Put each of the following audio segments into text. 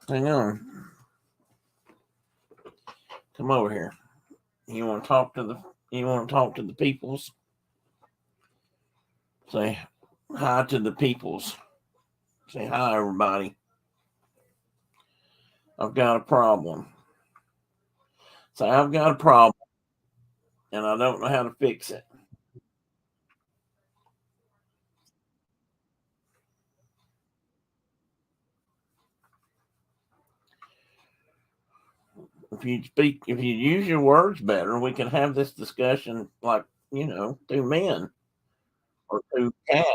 Hang on. Come over here. You want to talk to the peoples? Say hi to the peoples. Say hi, everybody. I've got a problem. Say I've got a problem, and I don't know how to fix it. If you use your words better, we can have this discussion like two men or two cats.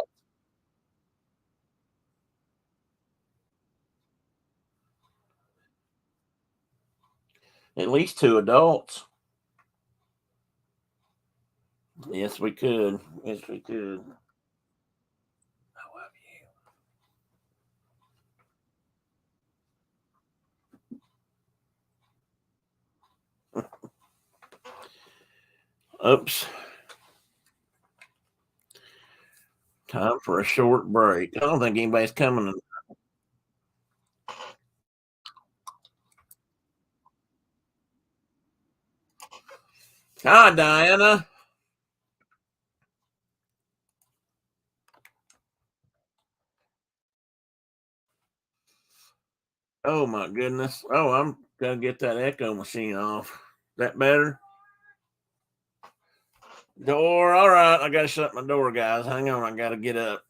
At least two adults. Yes, we could. Yes, we could. I love you. Oops. Time for a short break. I don't think anybody's coming. Hi, Diana. Oh my goodness. Oh, I'm gonna get that echo machine off. That better? Door. All right. I gotta shut my door, guys. Hang on. I gotta get up.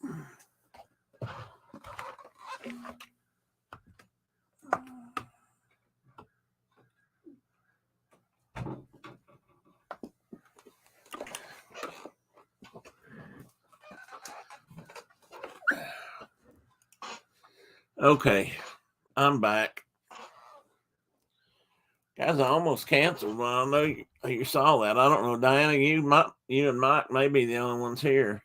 Okay. I'm back. Guys, I almost canceled. Well, I know you saw that. I don't know, Diana. You and Mike may be the only ones here.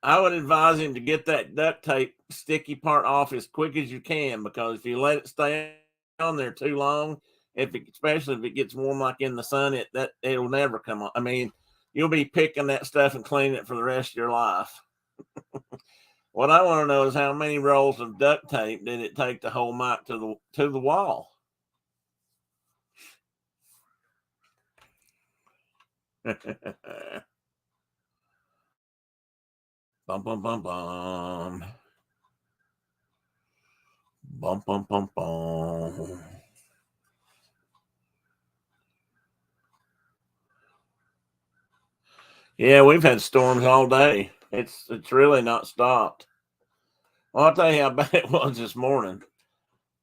I would advise him to get that duct tape sticky part off as quick as you can, because if you let it stay on there too long, especially if it gets warm like in the sun, it'll never come on. I mean, you'll be picking that stuff and cleaning it for the rest of your life. What I want to know is how many rolls of duct tape did it take to hold Mike to the wall? Bum bum bum bum. Bum bum bum bum. Yeah, we've had storms all day. It's really not stopped. Well, I'll tell you how bad it was this morning.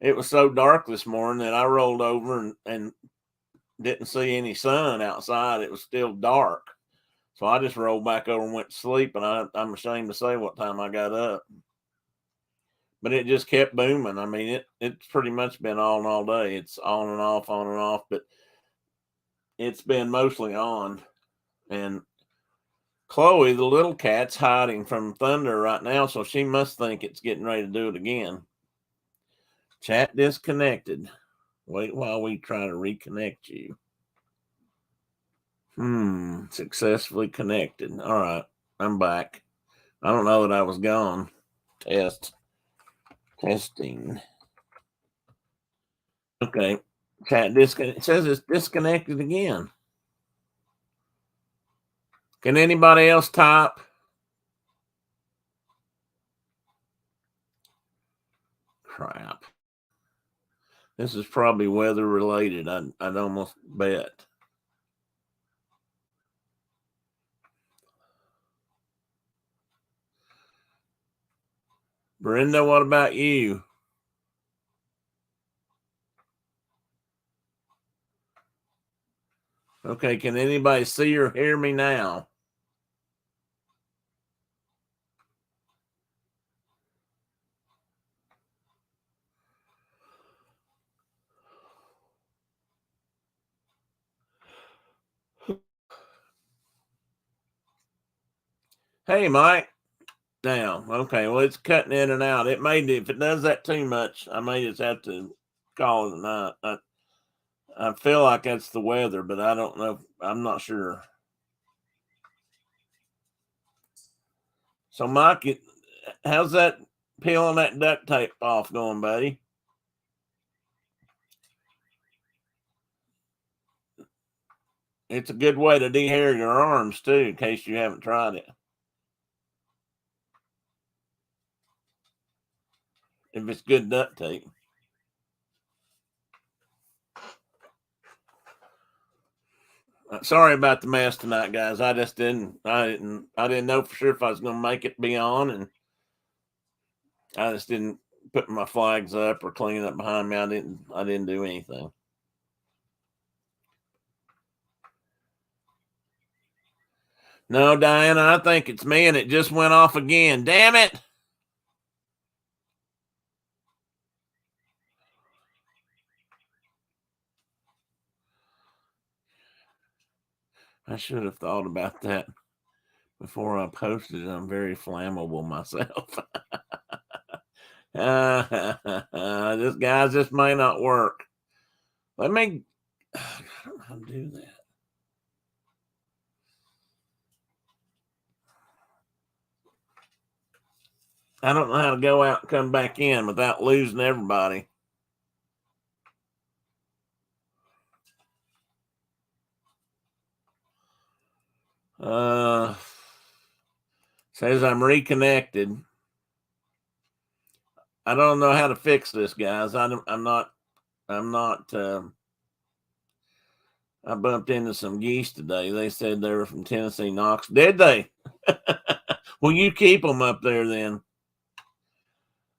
It was so dark this morning that I rolled over and didn't see any sun outside. It was still dark. So I just rolled back over and went to sleep, and I'm ashamed to say what time I got up. But it just kept booming. I mean, it's pretty much been on all day. It's on and off, but it's been mostly on. And Chloe, the little cat's hiding from thunder right now, so she must think it's getting ready to do it again. Chat disconnected. Wait while we try to reconnect you. Successfully connected. All right, I'm back. I don't know that I was gone. Testing. Okay, chat disconnect. It says it's disconnected again. Can anybody else type? Crap. This is probably weather related. I'd almost bet. Brenda, what about you? Okay, can anybody see or hear me now? Hey, Mike. Now, okay, well, it's cutting in and out. If it does that too much, I may just have to call it a night. I feel like that's the weather, but I don't know. I'm not sure. So, Mike, how's that peeling that duct tape off going, buddy? It's a good way to dehair your arms too, in case you haven't tried it. If it's good duct tape. Sorry about the mess tonight, guys. I didn't know for sure if I was going to make it be on, and I just didn't put my flags up or clean up behind me. I didn't do anything. No, Diana, I think it's me, and it just went off again. Damn it! I should have thought about that before I posted it. I'm very flammable myself. This may not work. Let me. I don't know how to do that. I don't know how to go out and come back in without losing everybody. Says I'm reconnected. I don't know how to fix this, guys. I'm not. I bumped into some geese today. They said they were from Tennessee Knox. Did they? Well, you keep them up there then.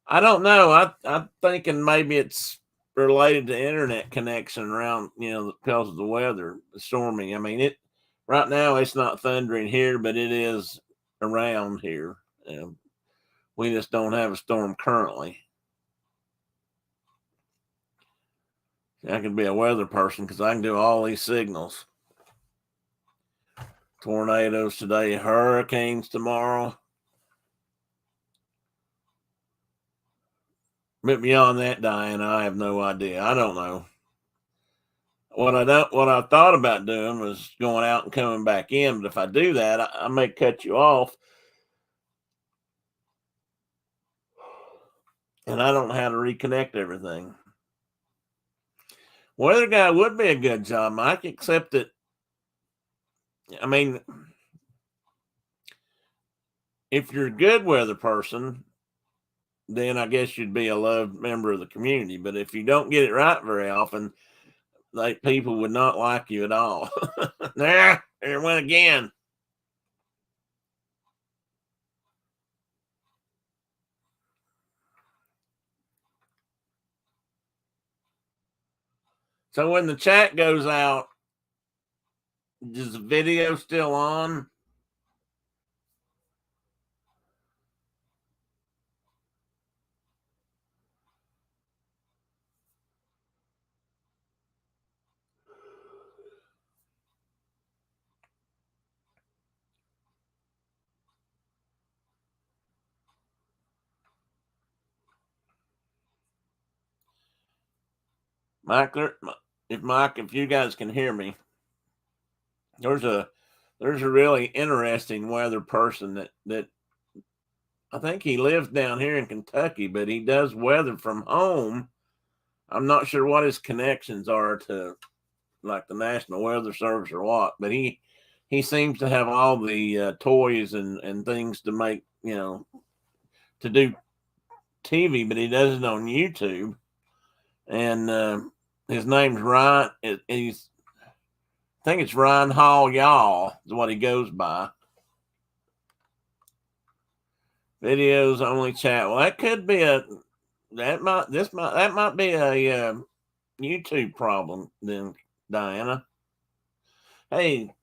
I don't know. I'm thinking maybe it's related to internet connection around, because of the weather, stormy. I mean, right now it's not thundering here, but it is around here. We just don't have a storm currently. I can be a weather person because I can do all these signals. Tornadoes today, hurricanes tomorrow. But beyond that, Diana, I have no idea. I don't know. What I thought about doing was going out and coming back in. But if I do that, I may cut you off, and I don't know how to reconnect everything. Weather guy would be a good job, Mike, except that, I mean, if you're a good weather person, then I guess you'd be a loved member of the community. But if you don't get it right very often, like, people would not like you at all. There it went again. So when the chat goes out, is the video still on? Mike, if you guys can hear me, there's a really interesting weather person that I think he lives down here in Kentucky, but he does weather from home. I'm not sure what his connections are to, like, the National Weather Service or what, but he seems to have all the toys and things to make, to do TV, but he does it on YouTube. And his name's Ryan. He's I think it's Ryan Hall Y'all is what he goes by. Videos only chat. Well, that could be that might be a YouTube problem then, Diana. Hey,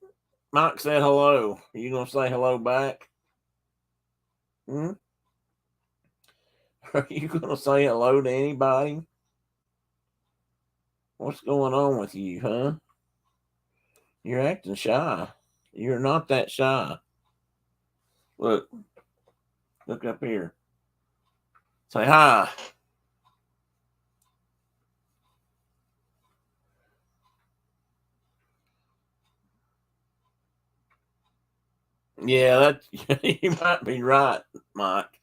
Mike said hello. Are you gonna say hello back? Hmm? Are you gonna say hello to anybody? What's going on with you, huh? You're acting shy. You're not that shy. Look up here. Say hi. Yeah, that you might be right, Mike.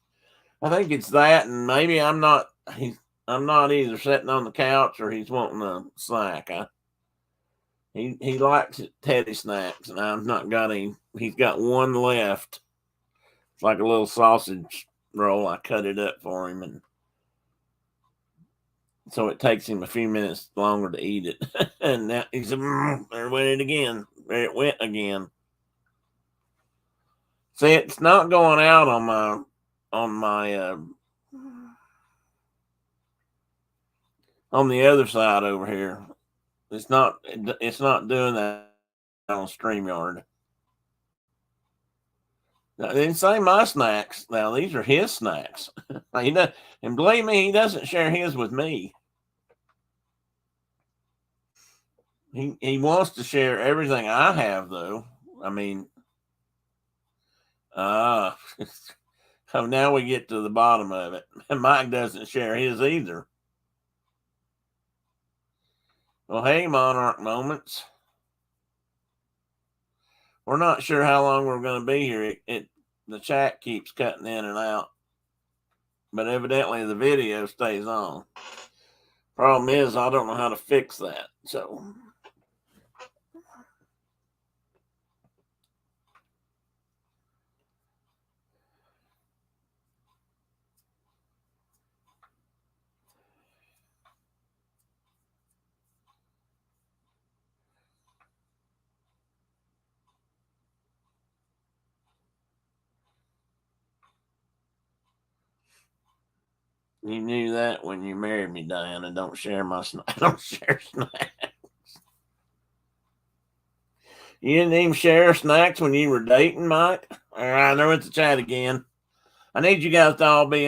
I think it's that, and maybe I'm not either sitting on the couch or he's wanting a snack. He likes Teddy snacks, and I've not got any. He's got one left. It's like a little sausage roll. I cut it up for him, and so it takes him a few minutes longer to eat it. And now he said, "There went it again. There it went again." See, it's not going out on my on the other side over here. It's not doing that on StreamYard. Now, they didn't say my snacks. Now these are his snacks. And believe me, he doesn't share his with me. He wants to share everything I have, though. I mean, oh, now we get to the bottom of it. And Mike doesn't share his either. Well, hey, Monarch Moments. We're not sure how long we're going to be here. The chat keeps cutting in and out, but evidently the video stays on. Problem is, I don't know how to fix that. So, you knew that when you married me, Diana. Don't share my snacks. Don't share snacks. You didn't even share snacks when you were dating, Mike? All right, there went the chat again. I need you guys to all be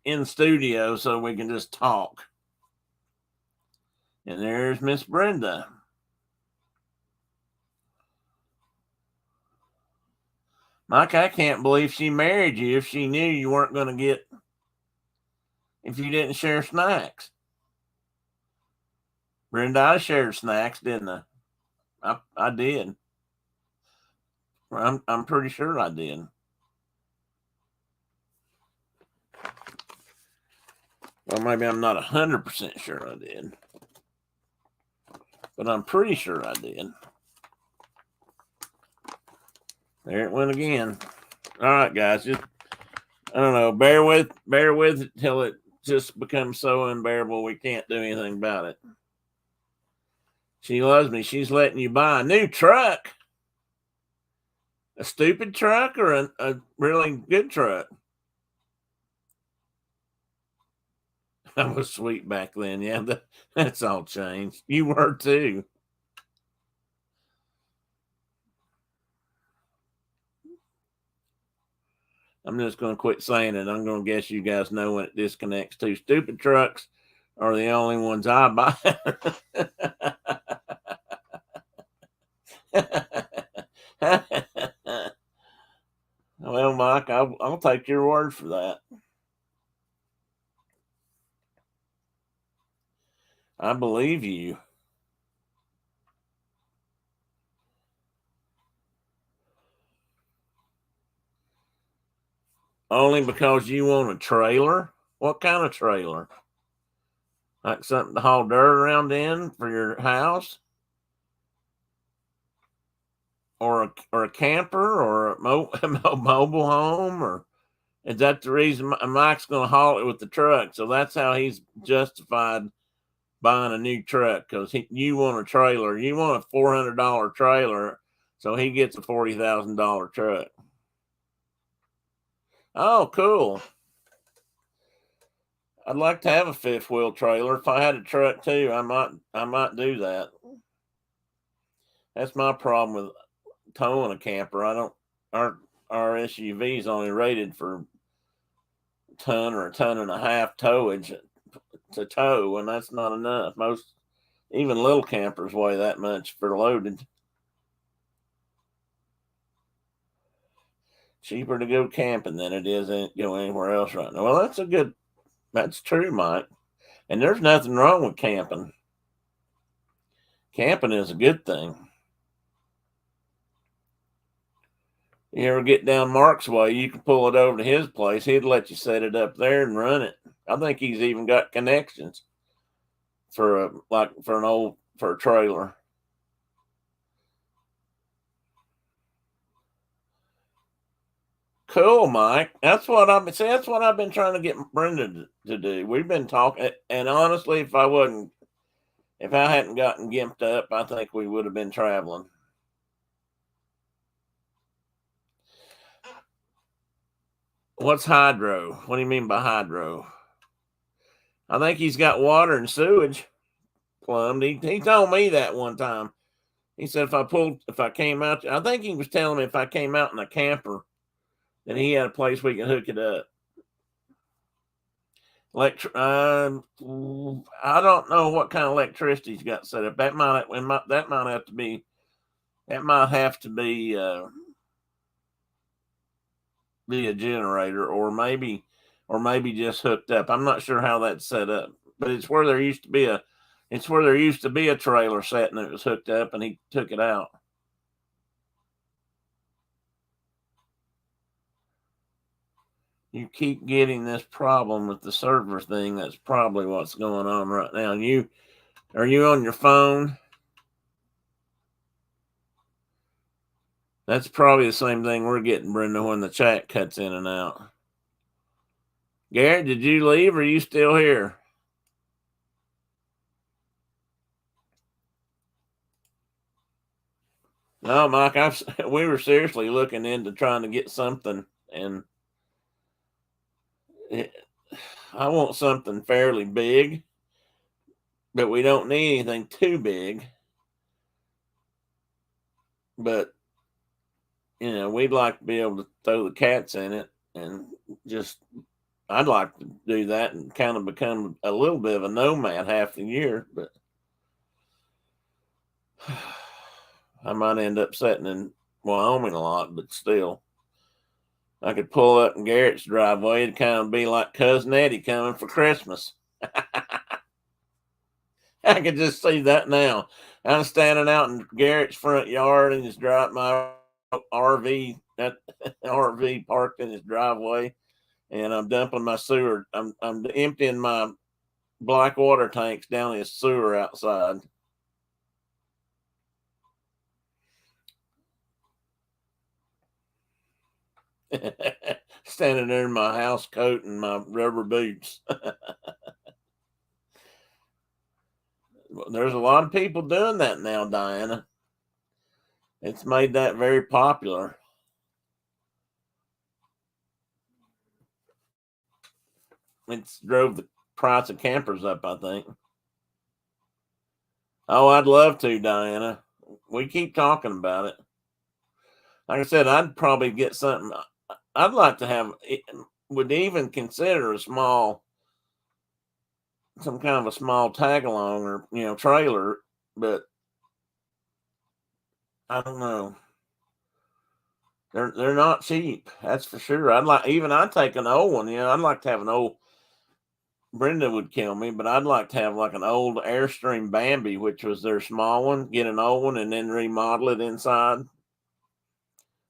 in studio so we can just talk. And there's Miss Brenda. Mike, I can't believe she married you if she knew you weren't going to if you didn't share snacks. Brenda, I shared snacks, didn't I? I did. I'm pretty sure I did. Well, maybe I'm not 100% sure I did, but I'm pretty sure I did. There it went again. All right, guys, just I don't know. Bear with it till it just becomes so unbearable we can't do anything about it. She loves me. She's letting you buy a new truck. A stupid truck or a really good truck? I was sweet back then. Yeah, that's all changed. You were too. I'm just going to quit saying it. I'm going to guess you guys know when it disconnects too. Stupid trucks are the only ones I buy. Well, Mike, I'll take your word for that. I believe you. Only because you want a trailer? What kind of trailer? Like something to haul dirt around in for your house? Or a camper or a mobile home? Or is that the reason Mike's going to haul it with the truck? So that's how he's justified buying a new truck, because you want a trailer. You want a $400 trailer, so he gets a $40,000 truck. Oh, cool. I'd like to have a fifth wheel trailer. If I had a truck too, I might do that. That's my problem with towing a camper. Our SUV is only rated for a ton or a ton and a half towage to tow, and that's not enough. Most even little campers weigh that much for loaded. Cheaper to go camping than it is to go anywhere else right now. Well, that's true, Mike. And there's nothing wrong with camping. Camping is a good thing. You ever get down Mark's way, you can pull it over to his place. He'd let you set it up there and run it. I think he's even got connections for a trailer. Cool, Mike. That's what I've been trying to get Brenda to do. We've been talking, and honestly, if I hadn't gotten gimped up, I think we would have been traveling. What's hydro? What do you mean by hydro? I think he's got water and sewage plumbed. He told me that one time. He said if I came out, I think he was telling me if I came out in a camper, then he had a place we could hook it up. I don't know what kind of electricity he's got set up. That might have to be be a generator, or maybe just hooked up. I'm not sure how that's set up, but it's where there used to be a trailer set and it was hooked up, and he took it out. You keep getting this problem with the server thing. That's probably what's going on right now. Are you on your phone? That's probably the same thing we're getting, Brenda, when the chat cuts in and out. Garrett, did you leave or are you still here? No, Mike, we were seriously looking into trying to get something, and I want something fairly big, but we don't need anything too big. But, we'd like to be able to throw the cats in it, and I'd like to do that and kind of become a little bit of a nomad half the year, but I might end up sitting in Wyoming a lot, but still. I could pull up in Garrett's driveway. It'd kind of be like Cousin Eddie coming for Christmas. I could just see that now. I'm standing out in Garrett's front yard and just drive my RV, that RV parked in his driveway, and I'm dumping my sewer. I'm emptying my black water tanks down his sewer outside. Standing there in my house coat and my rubber boots. There's a lot of people doing that now, Diana. It's made that very popular. It's drove the price of campers up, I think. Oh, I'd love to, Diana. We keep talking about it. Like I said, I'd probably get something. I'd like to have, would even consider some kind of a small tag along or, trailer, but I don't know. They're not cheap. That's for sure. I'd take an old one. I'd like to have an old. Brenda would kill me, but I'd like to have like an old Airstream Bambi, which was their small one. Get an old one and then remodel it inside.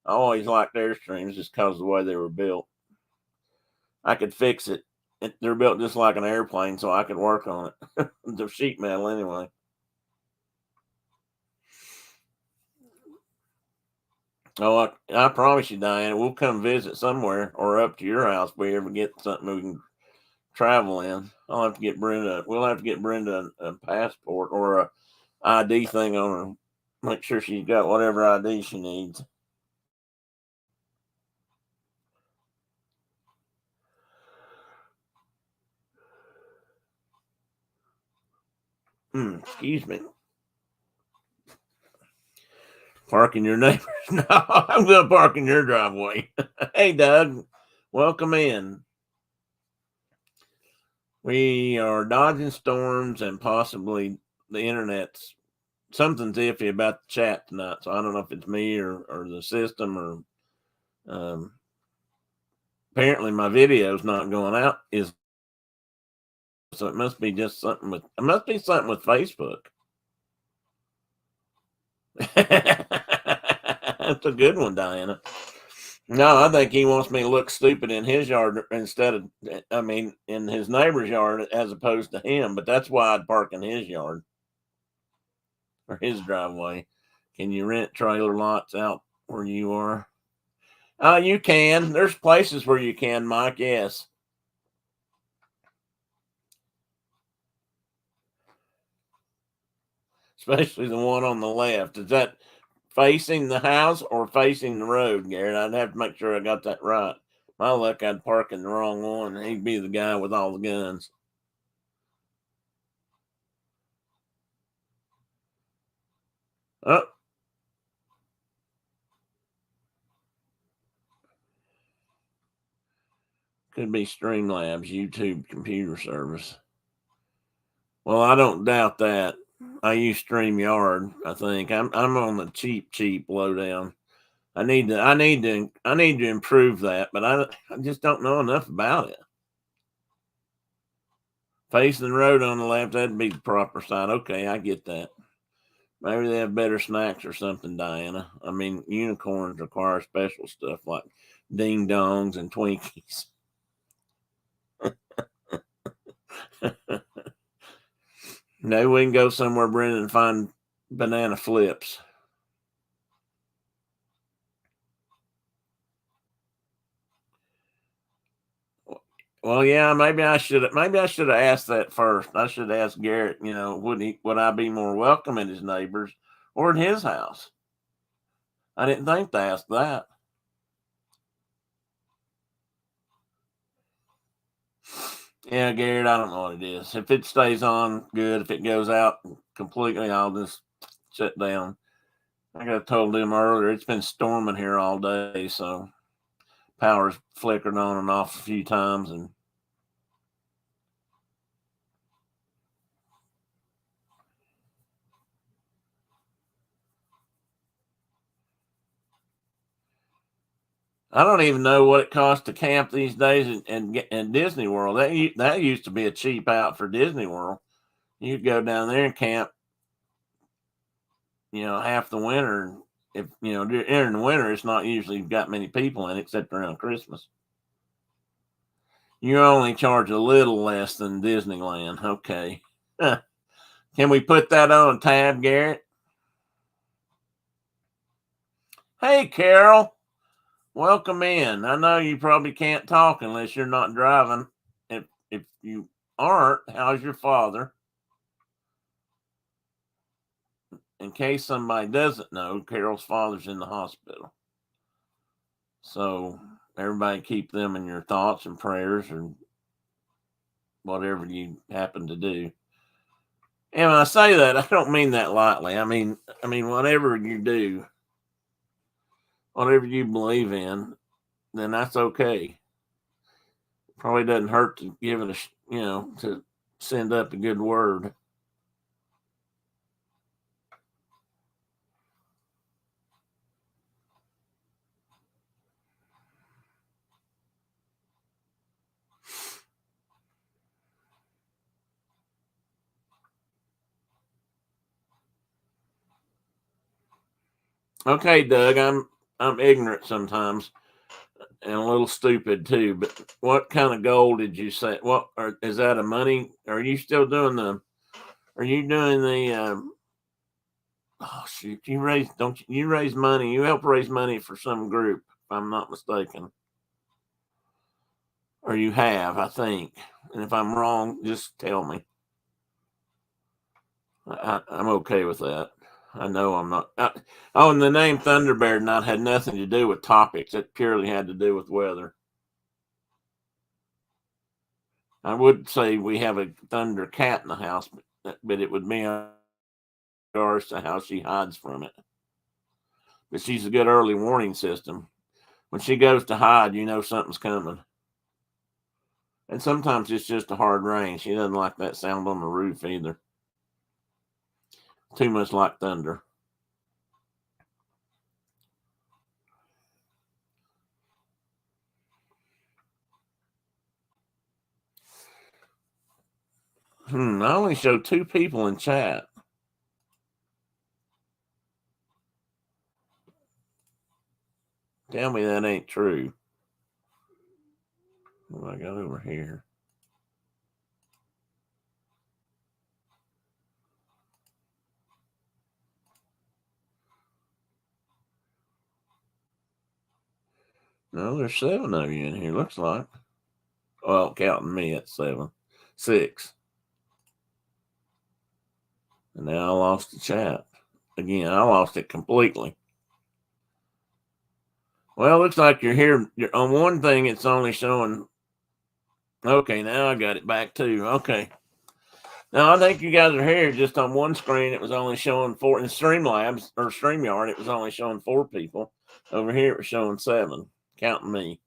I always liked Airstreams just because of the way they were built. I could fix it. They're built just like an airplane, so I could work on it. The sheet metal, anyway. Oh, I promise you, Diana, we'll come visit somewhere or up to your house if we ever get something we can travel in. We'll have to get Brenda a passport or a ID thing on her. Make sure she's got whatever ID she needs. Excuse me. Parking your neighbors. No, I'm going to park in your driveway. Hey, Doug, welcome in. We are dodging storms and possibly the internet's something's iffy about the chat tonight. So I don't know if it's me or the system or apparently my video's not going out. So it must be just something with Facebook. That's a good one, Diana. No, I think he wants me to look stupid in his yard instead of, I mean, in his neighbor's yard as opposed to him. But that's why I'd park in his yard or his driveway. Can you rent trailer lots out where you are? You can. There's places where you can, Mike. Yes, especially the one on the left. Is that facing the house or facing the road, Garrett? I'd have to make sure I got that right. My luck, I'd park in the wrong one. He'd be the guy with all the guns. Oh, could be Streamlabs YouTube computer service. Well, I don't doubt that. I use StreamYard. I think I'm on the cheap lowdown. I need to improve that, but I just don't know enough about it. Facing the road on the left, that'd be the proper side. Okay, I get that. Maybe they have better snacks or something, Diana. I mean, unicorns require special stuff like ding dongs and Twinkies. No, we can go somewhere, Brendan, and find banana flips. Well, yeah, maybe I should have asked that first. I should ask Garrett, would I be more welcome at his neighbors or at his house? I didn't think to ask that. Yeah, Garrett, I don't know what it is. If it stays on, good. If it goes out completely, I'll just shut down. I got told him earlier it's been storming here all day, so power's flickered on and off a few times, and I don't even know what it costs to camp these days in Disney World. That used to be a cheap out for Disney World. You'd go down there and camp, half the winter. If during the winter, it's not usually got many people in except around Christmas. You only charge a little less than Disneyland. Okay. Can we put that on a tab, Garrett? Hey, Carol. Welcome in. I know you probably can't talk unless you're not driving. If you aren't, how's your father? In case somebody doesn't know, Carol's father's in the hospital. So everybody keep them in your thoughts and prayers or whatever you happen to do. And when I say that, I don't mean that lightly. I mean whatever you do, whatever you believe in, then that's okay. Probably doesn't hurt to give it to send up a good word. Okay, Doug, I'm ignorant sometimes and a little stupid too. But what kind of goal did you say? Is that a money? Are you still doing the? Are you doing the? Oh shoot! You raise don't you raise money? You help raise money for some group, if I'm not mistaken, or you have, I think. And if I'm wrong, just tell me. I'm okay with that. I know I'm not. Oh, and the name Thunderbird not had nothing to do with topics. It purely had to do with weather. I would say we have a thunder cat in the house, but it would be in regards to how she hides from it. But she's a good early warning system. When she goes to hide, you know something's coming. And sometimes it's just a hard rain. She doesn't like that sound on the roof either. Too much like thunder. I only show two people in chat. Tell me that ain't true. What I got over here? No, there's 7 of you in here, looks like. Well, counting me, it's 7. 6. And now I lost the chat. Again, I lost it completely. Well, looks like you're here. On one thing, it's only showing. Okay, now I got it back too. Okay. Now I think you guys are here. Just on one screen, it was only showing 4. In Streamlabs or StreamYard, it was only showing 4 people. Over here, it was showing 7, counting me.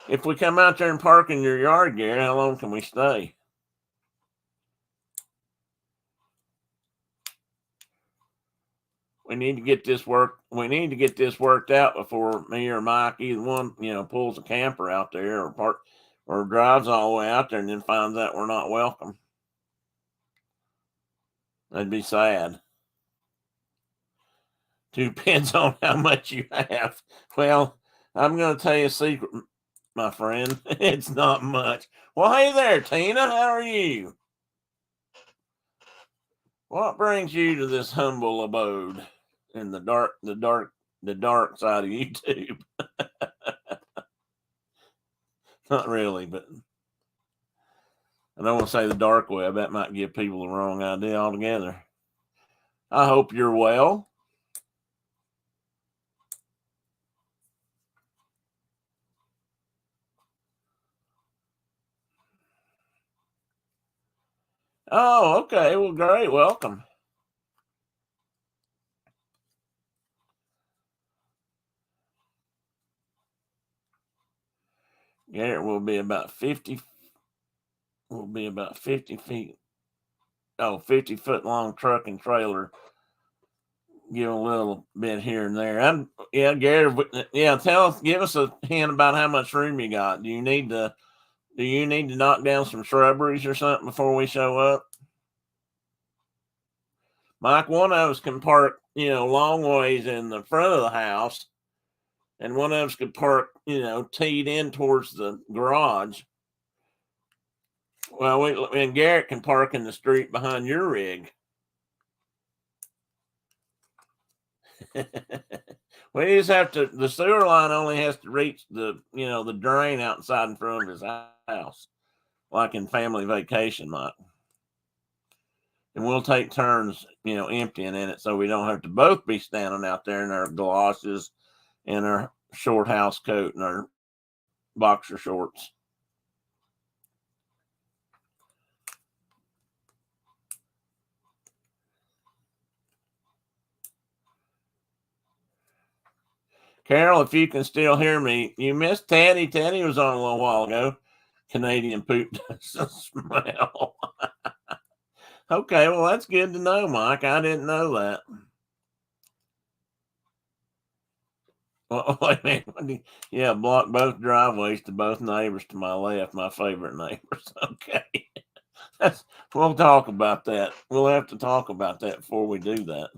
If we come out there and park in your yard, Gary, how long can we stay? We need to get this worked out before me or Mike, either one, pulls a camper out there or drives all the way out there and then finds out we're not welcome. That'd be sad. Depends on how much you have. Well, I'm going to tell you a secret, my friend. It's not much. Well, hey there, Tina. How are you? What brings you to this humble abode in the dark side of YouTube? Not really, but I don't want to say the dark web. That might give people the wrong idea altogether. I hope you're well. Oh, okay. Well, great. Welcome. Garrett will be about 50 feet. 50-foot long truck and trailer. Give a little bit here and there. Gary. Give us a hint about how much room you got. Do you need to knock down some shrubberies or something before we show up? Mike, one of us can park, long ways in the front of the house, and one of us could park, teed in towards the garage. Well, and Garrett can park in the street behind your rig. We just have to. The sewer line only has to reach the drain outside in front of his house, like in Family Vacation, Mike. And we'll take turns, emptying in it, so we don't have to both be standing out there in our galoshes and our short house coat and our boxer shorts. Carol, if you can still hear me, you missed Teddy. Teddy was on a little while ago. Canadian poop doesn't smell. Okay, well, that's good to know, Mike. I didn't know that. Well, wait a minute. Yeah, block both driveways to both neighbors to my left, my favorite neighbors. Okay. We'll talk about that. We'll have to talk about that before we do that.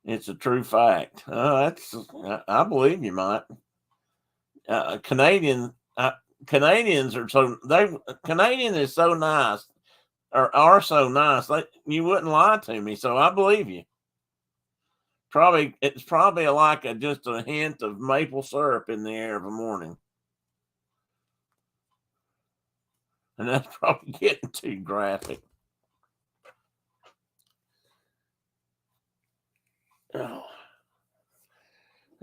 It's a true fact. I believe you, Mike. Canadians are Canadian is so nice, or are so nice. You wouldn't lie to me, so I believe you. It's probably like just a hint of maple syrup in the air of a morning. And that's probably getting too graphic. Oh.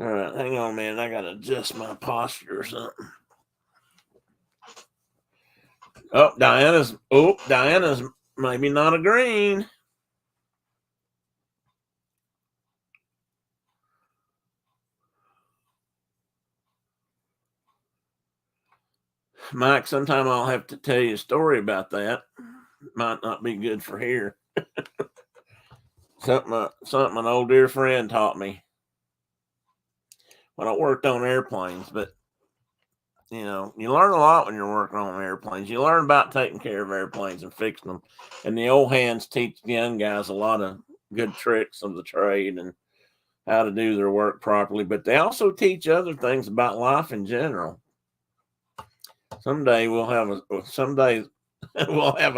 All right, hang on, man. I gotta adjust my posture or something. Diana's maybe not agreeing. Mike, sometime I'll have to tell you a story about that. Might not be good for here. something an old dear friend taught me when I worked on airplanes. But You learn a lot when you're working on airplanes. You learn about taking care of airplanes and fixing them. And the old hands teach the young guys a lot of good tricks of the trade and how to do their work properly. But they also teach other things about life in general. Someday we'll have a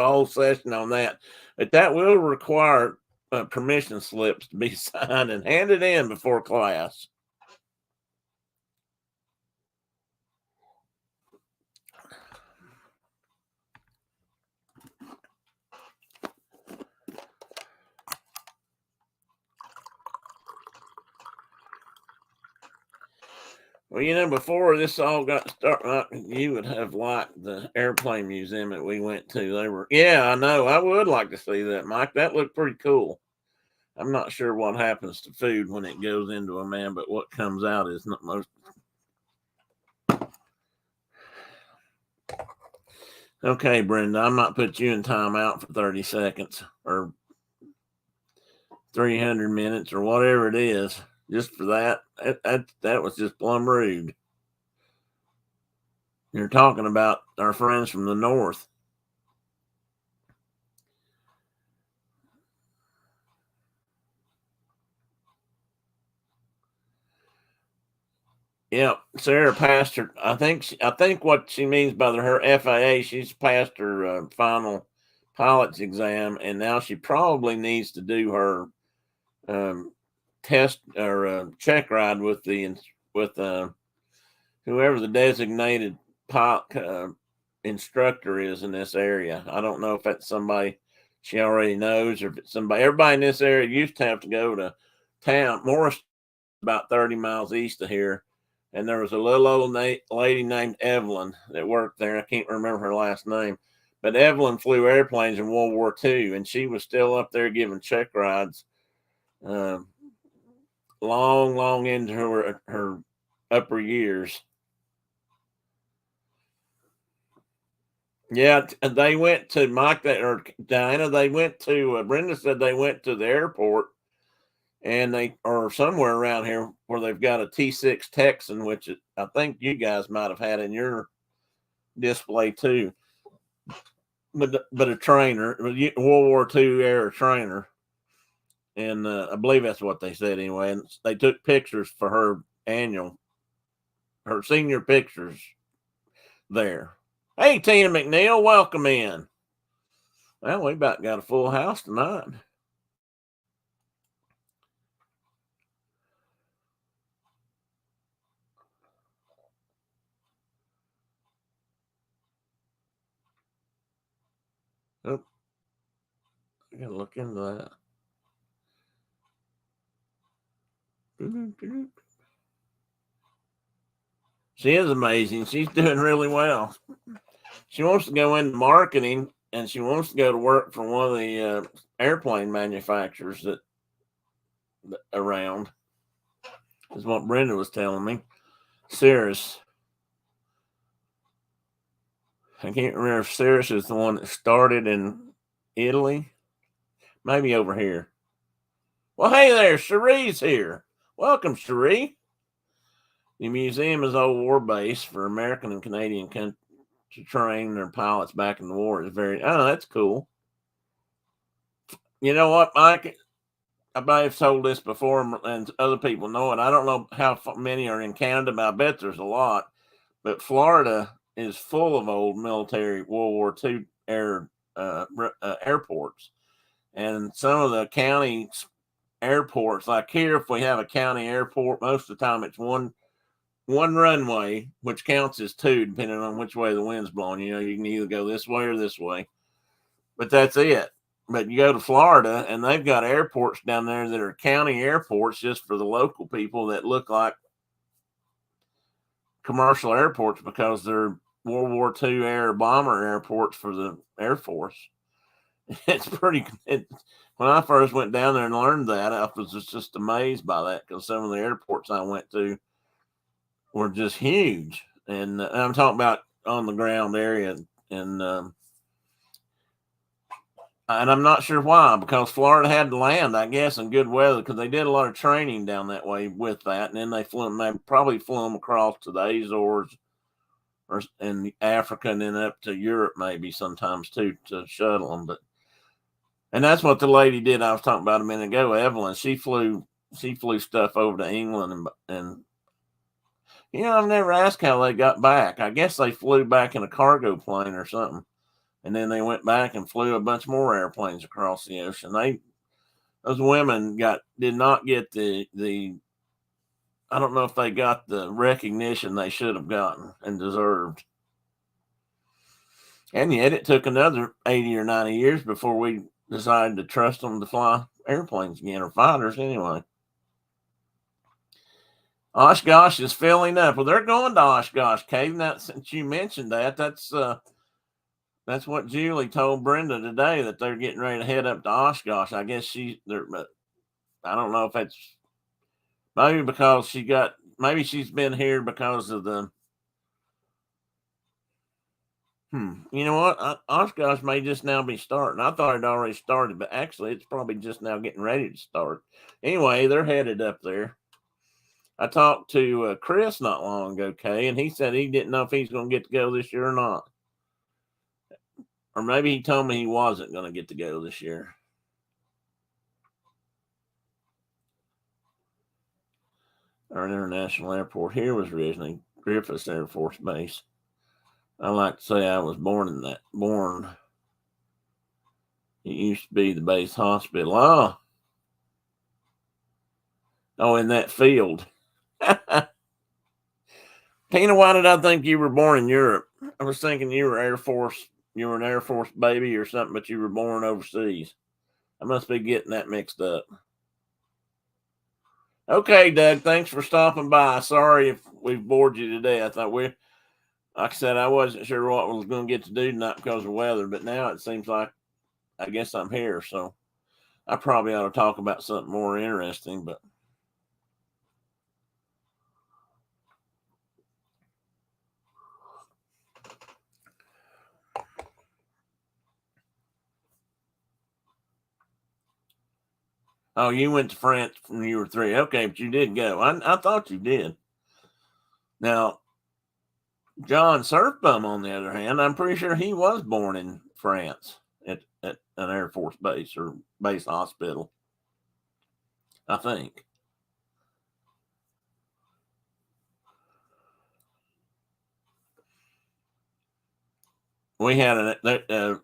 whole session on that. But that will require permission slips to be signed and handed in before class. Well, before this all got started, you would have liked the airplane museum that we went to. Yeah, I know. I would like to see that, Mike. That looked pretty cool. I'm not sure what happens to food when it goes into a man, but what comes out is not most. Okay, Brenda, I might put you in timeout for 30 seconds or 300 minutes or whatever it is, just for that. That was just plumb rude. You're talking about our friends from the north. Yep, Sarah passed her. I think what she means by her FAA, she's passed her final pilot's exam, and now she probably needs to do her test or check ride with whoever the designated pilot instructor is in this area. I don't know if that's somebody she already knows or if it's somebody. Everybody in this area used to have to go to town. Morris, about 30 miles east of here. And there was a little old lady named Evelyn that worked there. I can't remember her last name, but Evelyn flew airplanes in World War II, and she was still up there giving check rides long, long into her upper years. Yeah, they went to Mike or Diana. They went to Brenda said they went to the airport, and they are somewhere around here where they've got a T6 Texan, which I think you guys might have had in your display too. But a trainer, World War II era trainer, and I believe that's what they said anyway. And they took pictures for her senior pictures there. Hey, Tina McNeil, welcome in. Well, we about got a full house tonight. Oh, I gotta look into that. She is amazing. She's doing really well. She wants to go into marketing, and she wants to go to work for one of the airplane manufacturers that around. Is what Brenda was telling me. Cirrus. I can't remember if Cirrus is the one that started in Italy. Maybe over here. Well, hey there, Cherie's here. Welcome, Cherie. The museum is old war base for American and Canadian to train their pilots back in the war. That's cool. You know what, Mike? I might have told this before, and other people know it. I don't know how many are in Canada, but I bet there's a lot. But Florida is full of old military World War II airports, and some of the county airports, like here, if we have a county airport, most of the time it's one runway, which counts as two, depending on which way the wind's blowing. You can either go this way or this way, but that's it. But you go to Florida, and they've got airports down there that are county airports just for the local people that look like commercial airports because they're World War II air bomber airports for the Air Force. It's pretty. When I first went down there and learned that, I was just amazed by that because some of the airports I went to were just huge. And I'm talking about on the ground area. And I'm not sure why, because Florida had to land, I guess, in good weather because they did a lot of training down that way with that. And then they probably flew them across to the Azores or in Africa and then up to Europe maybe sometimes too to shuttle them. And that's what the lady did I was talking about a minute ago, Evelyn. She flew stuff over to England and I've never asked how they got back. I guess they flew back in a cargo plane or something. And then they went back and flew a bunch more airplanes across the ocean. Those women did not get the I don't know if they got the recognition they should have gotten and deserved. And yet it took another 80 or 90 years before we decided to trust them to fly airplanes again, or fighters anyway. Oshkosh is filling up. Well, they're going to Oshkosh, Kate. Now, since you mentioned that, that's what Julie told Brenda today, that they're getting ready to head up to Oshkosh. I guess but I don't know if that's maybe because maybe she's been here because of the. You know what? Oshkosh may just now be starting. I thought it already started, but actually it's probably just now getting ready to start. Anyway, they're headed up there. I talked to Chris not long ago, Kay, and he said he didn't know if he's going to get to go this year or not. Or maybe he told me he wasn't going to get to go this year. Our international airport here was originally Griffiths Air Force Base. I like to say I was born. It used to be the base hospital. Oh, in that field. Tina, why did I think you were born in Europe? I was thinking you were Air Force. You were an Air Force baby or something, but you were born overseas. I must be getting that mixed up. Okay, Doug, thanks for stopping by. Sorry if we've bored you today. I thought like I said, I wasn't sure what we was going to get to do tonight because of weather, but now it seems like I guess I'm here, so I probably ought to talk about something more interesting, but oh, you went to France when you were 3. Okay, but you did go. I thought you did. Now, John Surfbum, on the other hand, I'm pretty sure he was born in France at an Air Force base or base hospital. I think. We had there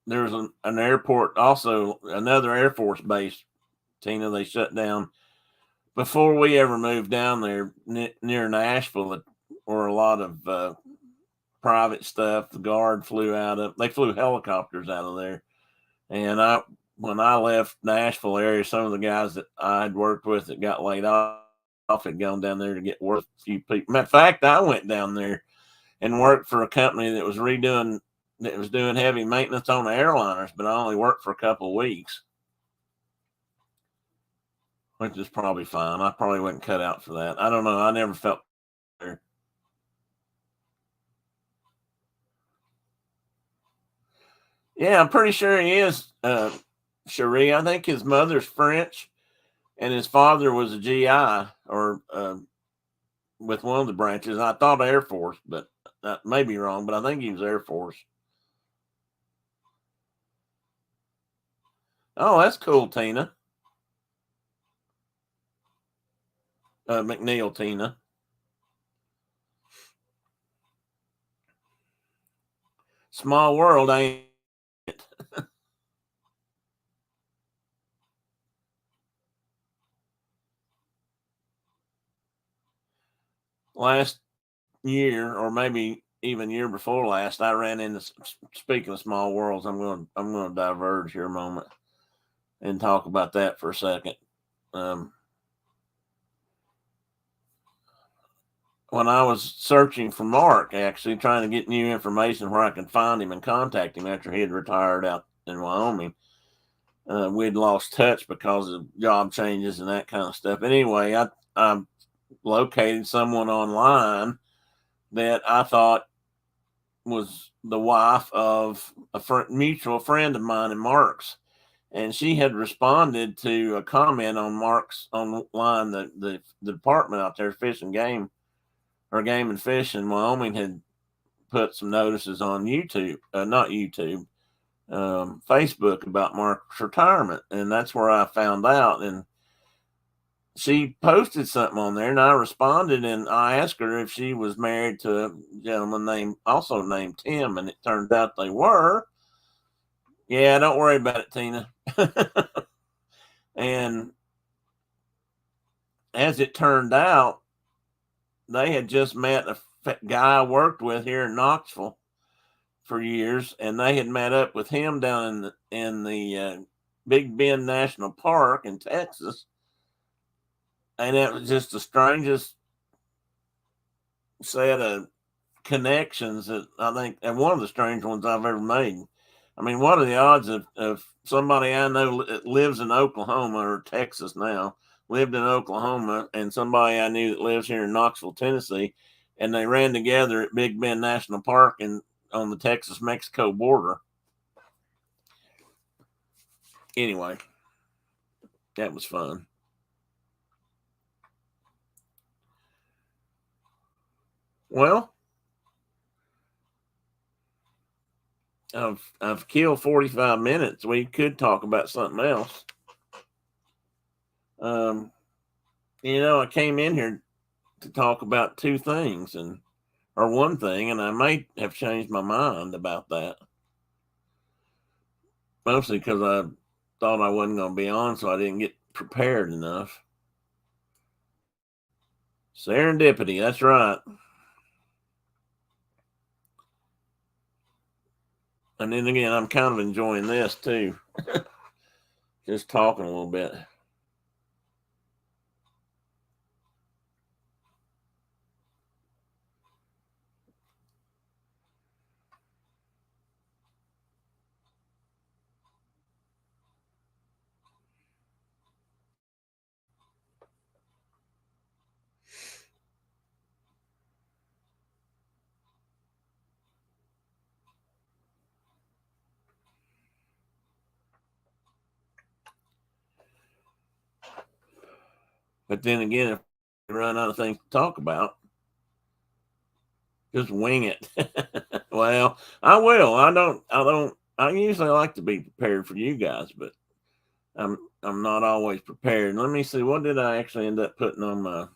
was an airport, also another Air Force base, Tina, they shut down before we ever moved down there near Nashville, where a lot of private stuff. The Guard they flew helicopters out of there. And when I left Nashville area, some of the guys that I'd worked with that got laid off had gone down there to get work with a few people. Matter of fact, I went down there and worked for a company that was doing heavy maintenance on the airliners, but I only worked for a couple of weeks, which is probably fine. I probably wasn't cut out for that. I don't know. I never felt there. Yeah, I'm pretty sure he is, Cherie. I think his mother's French and his father was a GI or with one of the branches. I thought Air Force, but that may be wrong, but I think he was Air Force. Oh, that's cool, Tina. McNeil, Tina. Small world, ain't it? Last year, or maybe even year before last, I ran into. Speaking of small worlds, I'm going to diverge here a moment and talk about that for a second. When I was searching for Mark, actually trying to get new information where I could find him and contact him after he had retired out in Wyoming, we'd lost touch because of job changes and that kind of stuff. Anyway, I located someone online that I thought was the wife of a mutual friend of mine and Mark's. And she had responded to a comment on Mark's online, the department out there, Fish and Game, or Game and Fish in Wyoming, had put some notices on YouTube, not YouTube, Facebook about Mark's retirement, and that's where I found out. And she posted something on there, and I responded, and I asked her if she was married to a gentleman named Tim, and it turned out they were. Yeah, don't worry about it, Tina. And as it turned out, they had just met a guy I worked with here in Knoxville for years, and they had met up with him down in the Big Bend National Park in Texas, and it was just the strangest set of connections that I think, and one of the strange ones I've ever made. I mean, what are the odds of somebody I know that lives in Oklahoma or Texas now, lived in Oklahoma, and somebody I knew that lives here in Knoxville, Tennessee, and they ran together at Big Bend National Park on the Texas-Mexico border. Anyway, that was fun. Well, I've killed 45 minutes. We could talk about something else. I came in here to talk about two things or one thing, and I may have changed my mind about that. Mostly because I thought I wasn't going to be on, so I didn't get prepared enough. Serendipity, that's right. And then again, I'm kind of enjoying this too. Just talking a little bit. But then again, if you run out of things to talk about, just wing it. Well, I will. I usually like to be prepared for you guys, but I'm not always prepared. Let me see, what did I actually end up putting on my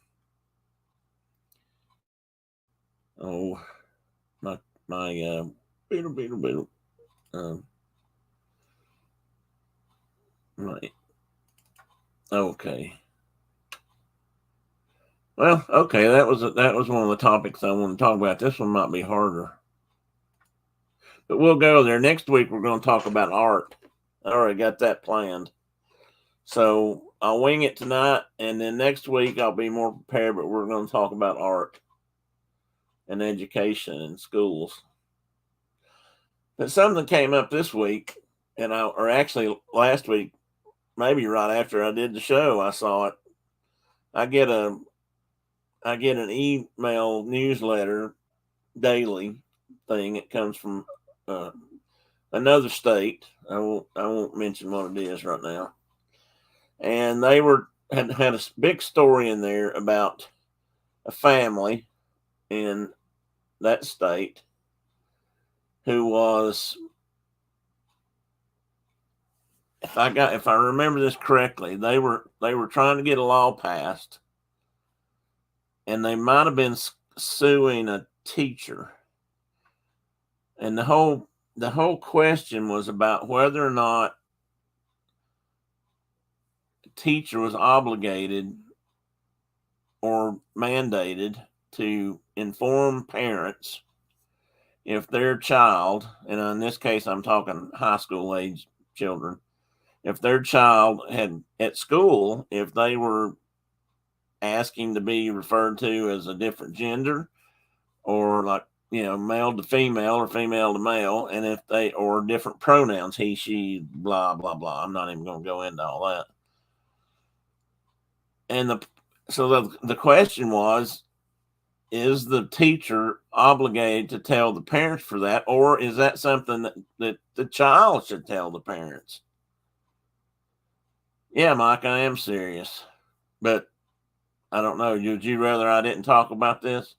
beetle. My okay. Well, okay, that was one of the topics I want to talk about. This one might be harder, but we'll go there. Next week we're going to talk about art. I already got that planned, so I'll wing it tonight, and then next week I'll be more prepared. But we're going to talk about art and education in schools. But something came up this week, or actually last week, maybe right after I did the show, I saw it. I get an email newsletter daily thing. It comes from another state. I won't mention what it is right now. And they had a big story in there about a family in that state who was, if I remember this correctly, they were trying to get a law passed, and they might have been suing a teacher. And the whole question was about whether or not the teacher was obligated or mandated to inform parents if their child, and in this case I'm talking high school age children, if their child had at school, if they were asking to be referred to as a different gender, or like, male to female or female to male, and if they, or different pronouns, he, she, blah, blah, blah. I'm not even going to go into all that. And the question was, is the teacher obligated to tell the parents for that, or is that something that the child should tell the parents? Yeah, Mike, I am serious, but I don't know. Would you rather I didn't talk about this?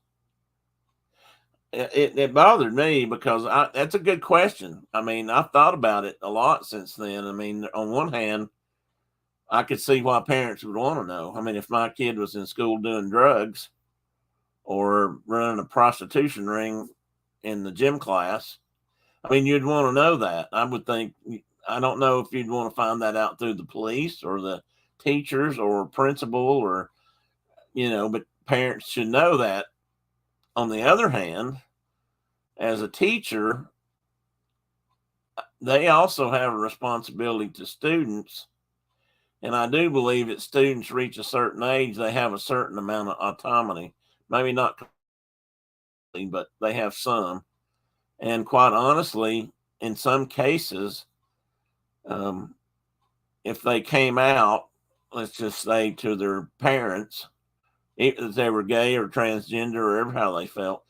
it bothered me because that's a good question. I mean, I've thought about it a lot since then. I mean, on one hand, I could see why parents would want to know. I mean, if my kid was in school doing drugs or running a prostitution ring in the gym class, I mean, you'd want to know that. I would think, I don't know if you'd want to find that out through the police or the teachers or principal or, but parents should know that. On the other hand, as a teacher, they also have a responsibility to students. And I do believe that students reach a certain age, they have a certain amount of autonomy. Maybe not completely, but they have some. And quite honestly, in some cases, um, if they came out, let's just say to their parents, if they were gay or transgender or ever how they felt,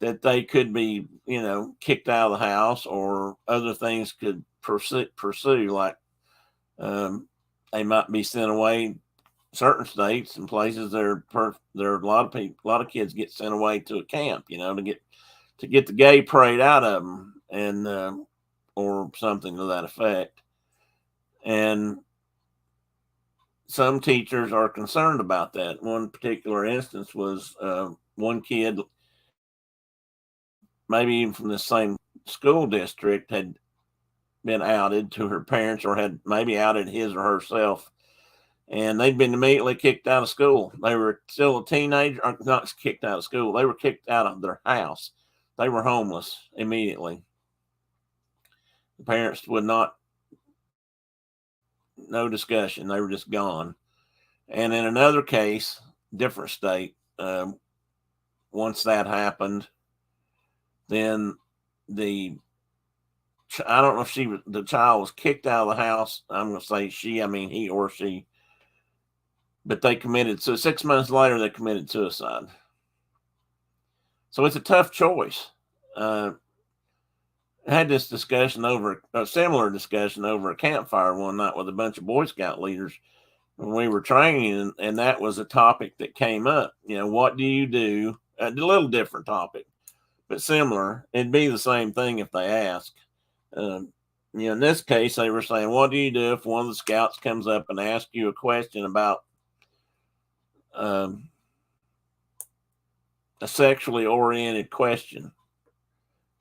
that they could be, kicked out of the house or other things could pursue like they might be sent away. Certain states and places, there are a lot of people, a lot of kids get sent away to a camp, to get the gay prayed out of them, and or something to that effect. And some teachers are concerned about that. One particular instance was one kid, maybe even from the same school district, had been outed to her parents or had maybe outed his or herself, and they'd been immediately kicked out of school. They were still a teenager, not kicked out of school. They were kicked out of their house. They were homeless immediately. The parents would not, no discussion. They were just gone. And in another case, different state, once that happened, then I don't know if the child was kicked out of the house. I'm going to say she, I mean he or she, but they committed. So 6 months later, they committed suicide. So it's a tough choice. I had this discussion a similar discussion over a campfire one night with a bunch of Boy Scout leaders when we were training, and that was a topic that came up. What do you do? A little different topic, but similar. It'd be the same thing if they ask. In this case, they were saying, what do you do if one of the scouts comes up and asks you a question about a sexually oriented question?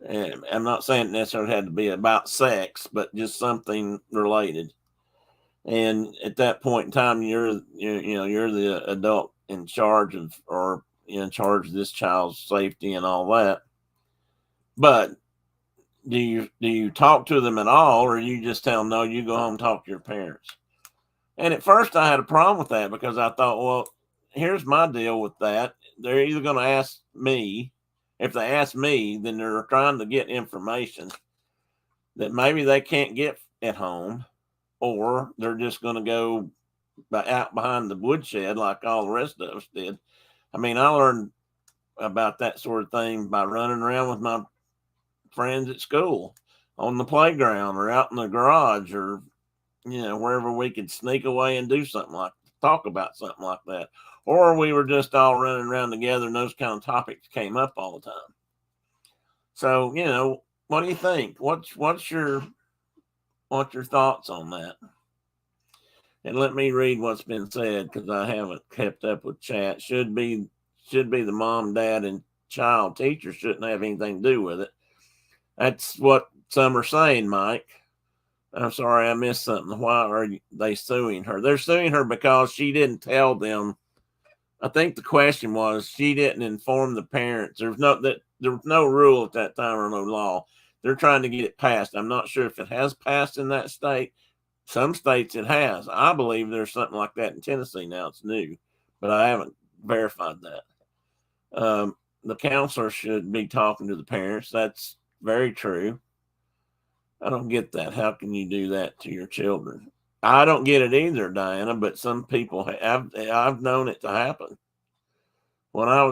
And I'm not saying it necessarily had to be about sex, but just something related. And at that point in time, you're the adult in charge of, or in charge of this child's safety and all that. But do you talk to them at all, or you just tell them, no, you go home and talk to your parents? And at first I had a problem with that because I thought, well, here's my deal with that. They're either going to ask me. If they ask me, then they're trying to get information that maybe they can't get at home, or they're just going to go out behind the woodshed like all the rest of us did. I mean, I learned about that sort of thing by running around with my friends at school, on the playground, or out in the garage, or wherever we could sneak away and do something talk about something like that. Or we were just all running around together and those kind of topics came up all the time. So, what do you think? What's your thoughts on that? And let me read what's been said because I haven't kept up with chat. Should be the mom, dad, and child. Teachers shouldn't have anything to do with it. That's what some are saying, Mike. I'm sorry, I missed something. Why are they suing her? They're suing her because she didn't tell them. I think the question was she didn't inform the parents. There was no rule at that time or no law. They're trying to get it passed. I'm not sure if it has passed in that state. Some states it has. I believe there's something like that in Tennessee now. It's new, but I haven't verified that. The counselor should be talking to the parents. That's very true. I don't get that. How can you do that to your children? I don't get it either, Diana, but some people I've known it to happen.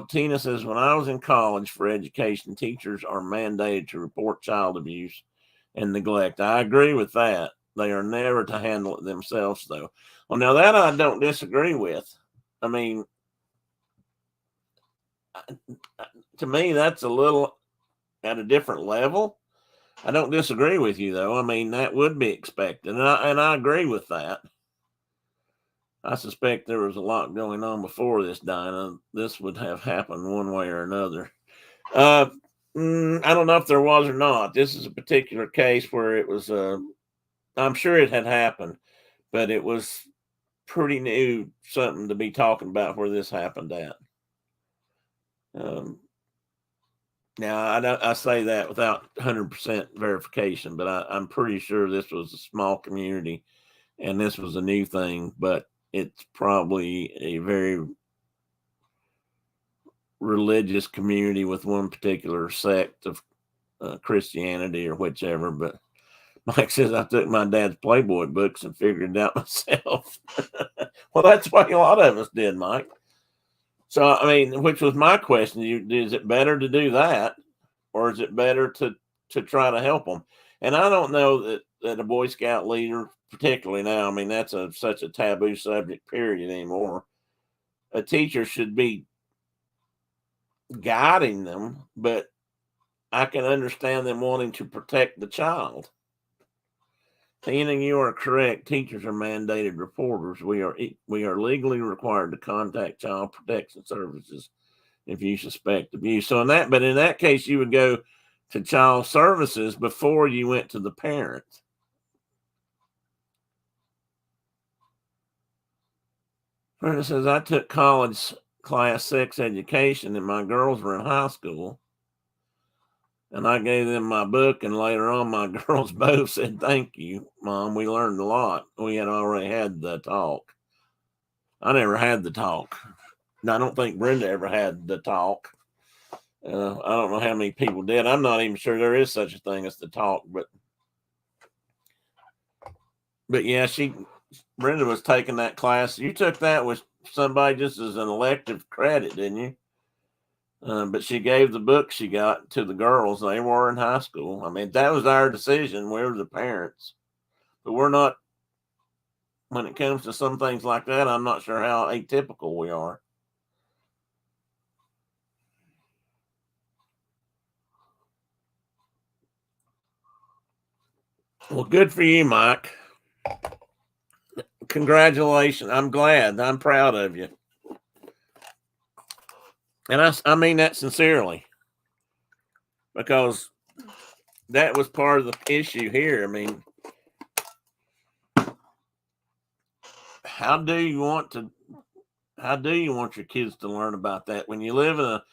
Tina says, when I was in college for education, teachers are mandated to report child abuse and neglect. I agree with that. They are never to handle it themselves, though. Well, now that I don't disagree with. I mean, to me, that's a little at a different level. I don't disagree with you, though. I mean, that would be expected, and I agree with that. I suspect there was a lot going on before this, Dinah. This would have happened one way or another. Uh, I don't know if there was or not. This is a particular case where it was. I'm sure it had happened, but it was pretty new, something to be talking about where this happened at. Um, Now, I say that without 100% verification, but I'm pretty sure this was a small community and this was a new thing, but it's probably a very religious community with one particular sect of Christianity or whichever. But Mike says I took my dad's Playboy books and figured it out myself. Well, that's what a lot of us did, Mike. So, I mean, which was my question. Is it better to do that, or is it better to try to help them? And I don't know that a Boy Scout leader, particularly now, I mean, that's such a taboo subject, period, anymore. A teacher should be guiding them, but I can understand them wanting to protect the child. Tina, you are correct. Teachers are mandated reporters. We are legally required to contact Child Protection Services if you suspect abuse. So in that case, you would go to Child Services before you went to the parents. Brenda says, I took college class sex education and my girls were in high school. And I gave them my book, and later on, my girls both said, thank you, Mom. We learned a lot. We had already had the talk. I never had the talk. I don't think Brenda ever had the talk. I don't know how many people did. I'm not even sure there is such a thing as the talk, but yeah, Brenda was taking that class. You took that with somebody just as an elective credit, didn't you? But she gave the book she got to the girls. They were in high school. I mean, that was our decision. We were the parents, but we're not. When it comes to some things like that, I'm not sure how atypical we are. Well, good for you, Mike. Congratulations. I'm glad. I'm proud of you. And I mean that sincerely, because that was part of the issue here. I mean, how do you want your kids to learn about that when you live in a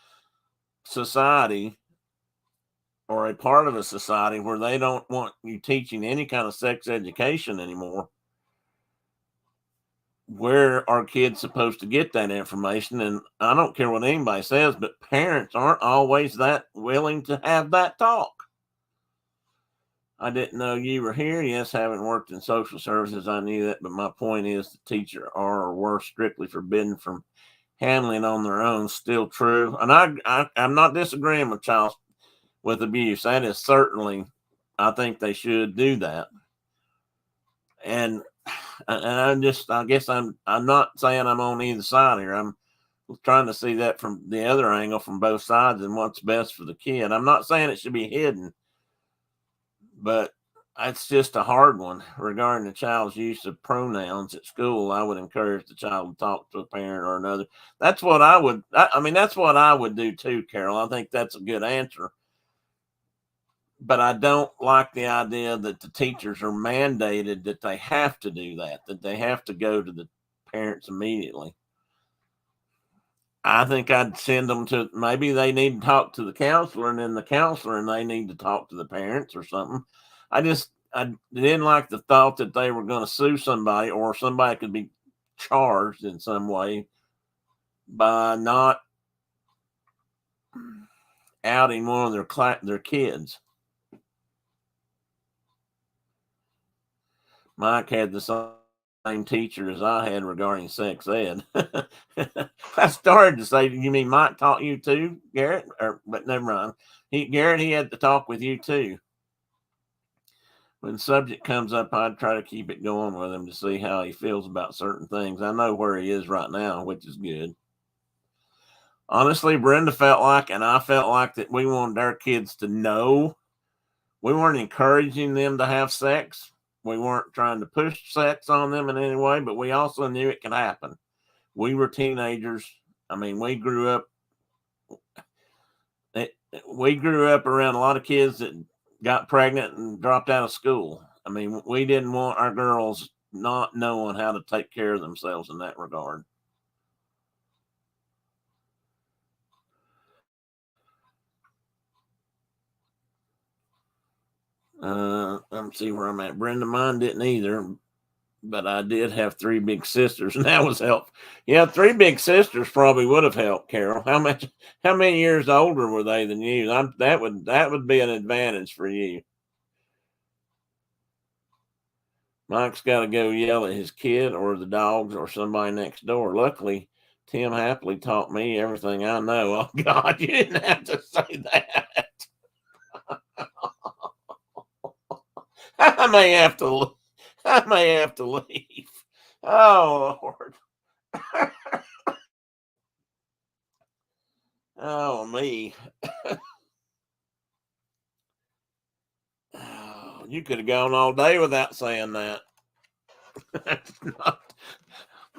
society or a part of a society where they don't want you teaching any kind of sex education anymore? Where are kids supposed to get that information? And I don't care what anybody says, but parents aren't always that willing to have that talk. I didn't know you were here. Yes, having worked in social services, I knew that. But my point is, the teacher are or were strictly forbidden from handling on their own. Still true. And I'm not disagreeing with abuse. That is certainly, I think they should do that. And I guess I'm not saying I'm on either side here. I'm trying to see that from the other angle, from both sides, and what's best for the kid. I'm not saying it should be hidden, but it's just a hard one regarding the child's use of pronouns at school. I would encourage the child to talk to a parent or another. That's what I would. I mean, that's what I would do too, Carol. I think that's a good answer. But I don't like the idea that the teachers are mandated that they have to do that they have to go to the parents immediately. I think I'd send them to, maybe they need to talk to the counselor, and then the counselor and they need to talk to the parents or something. I didn't like the thought that they were going to sue somebody, or somebody could be charged in some way by not outing one of their kids. Mike had the same teacher as I had regarding sex ed. I started to say, you mean Mike taught you too, Garrett? But never mind. Garrett, he had to talk with you too. When the subject comes up, I'd try to keep it going with him to see how he feels about certain things. I know where he is right now, which is good. Honestly, Brenda felt like, and I felt like that we wanted our kids to know we weren't encouraging them to have sex. We weren't trying to push sex on them in any way, but we also knew it could happen. We were teenagers. I mean, it, we grew up around a lot of kids that got pregnant and dropped out of school. I mean, we didn't want our girls not knowing how to take care of themselves in that regard. Let me see where I'm at. Brenda, mine didn't either, but I did have three big sisters, and that was help. Yeah, three big sisters probably would have helped. Carol, how much? How many years older were they than you? That would be an advantage for you. Mike's got to go yell at his kid or the dogs or somebody next door. Luckily, Tim happily taught me everything I know. Oh God, you didn't have to say that. I may have to. I may have to leave. Oh Lord. Oh me. Oh, you could have gone all day without saying that. That's not.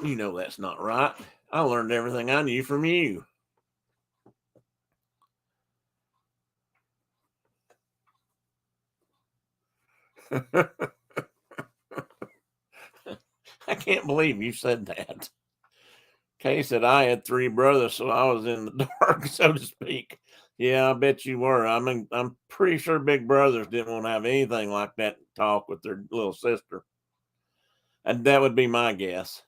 You know that's not right. I learned everything I knew from you. I can't believe you said that. Kay said I had three brothers, so I was in the dark, so to speak. Yeah, I bet you were. I mean, I'm pretty sure big brothers didn't want to have anything like that talk with their little sister. And that would be my guess.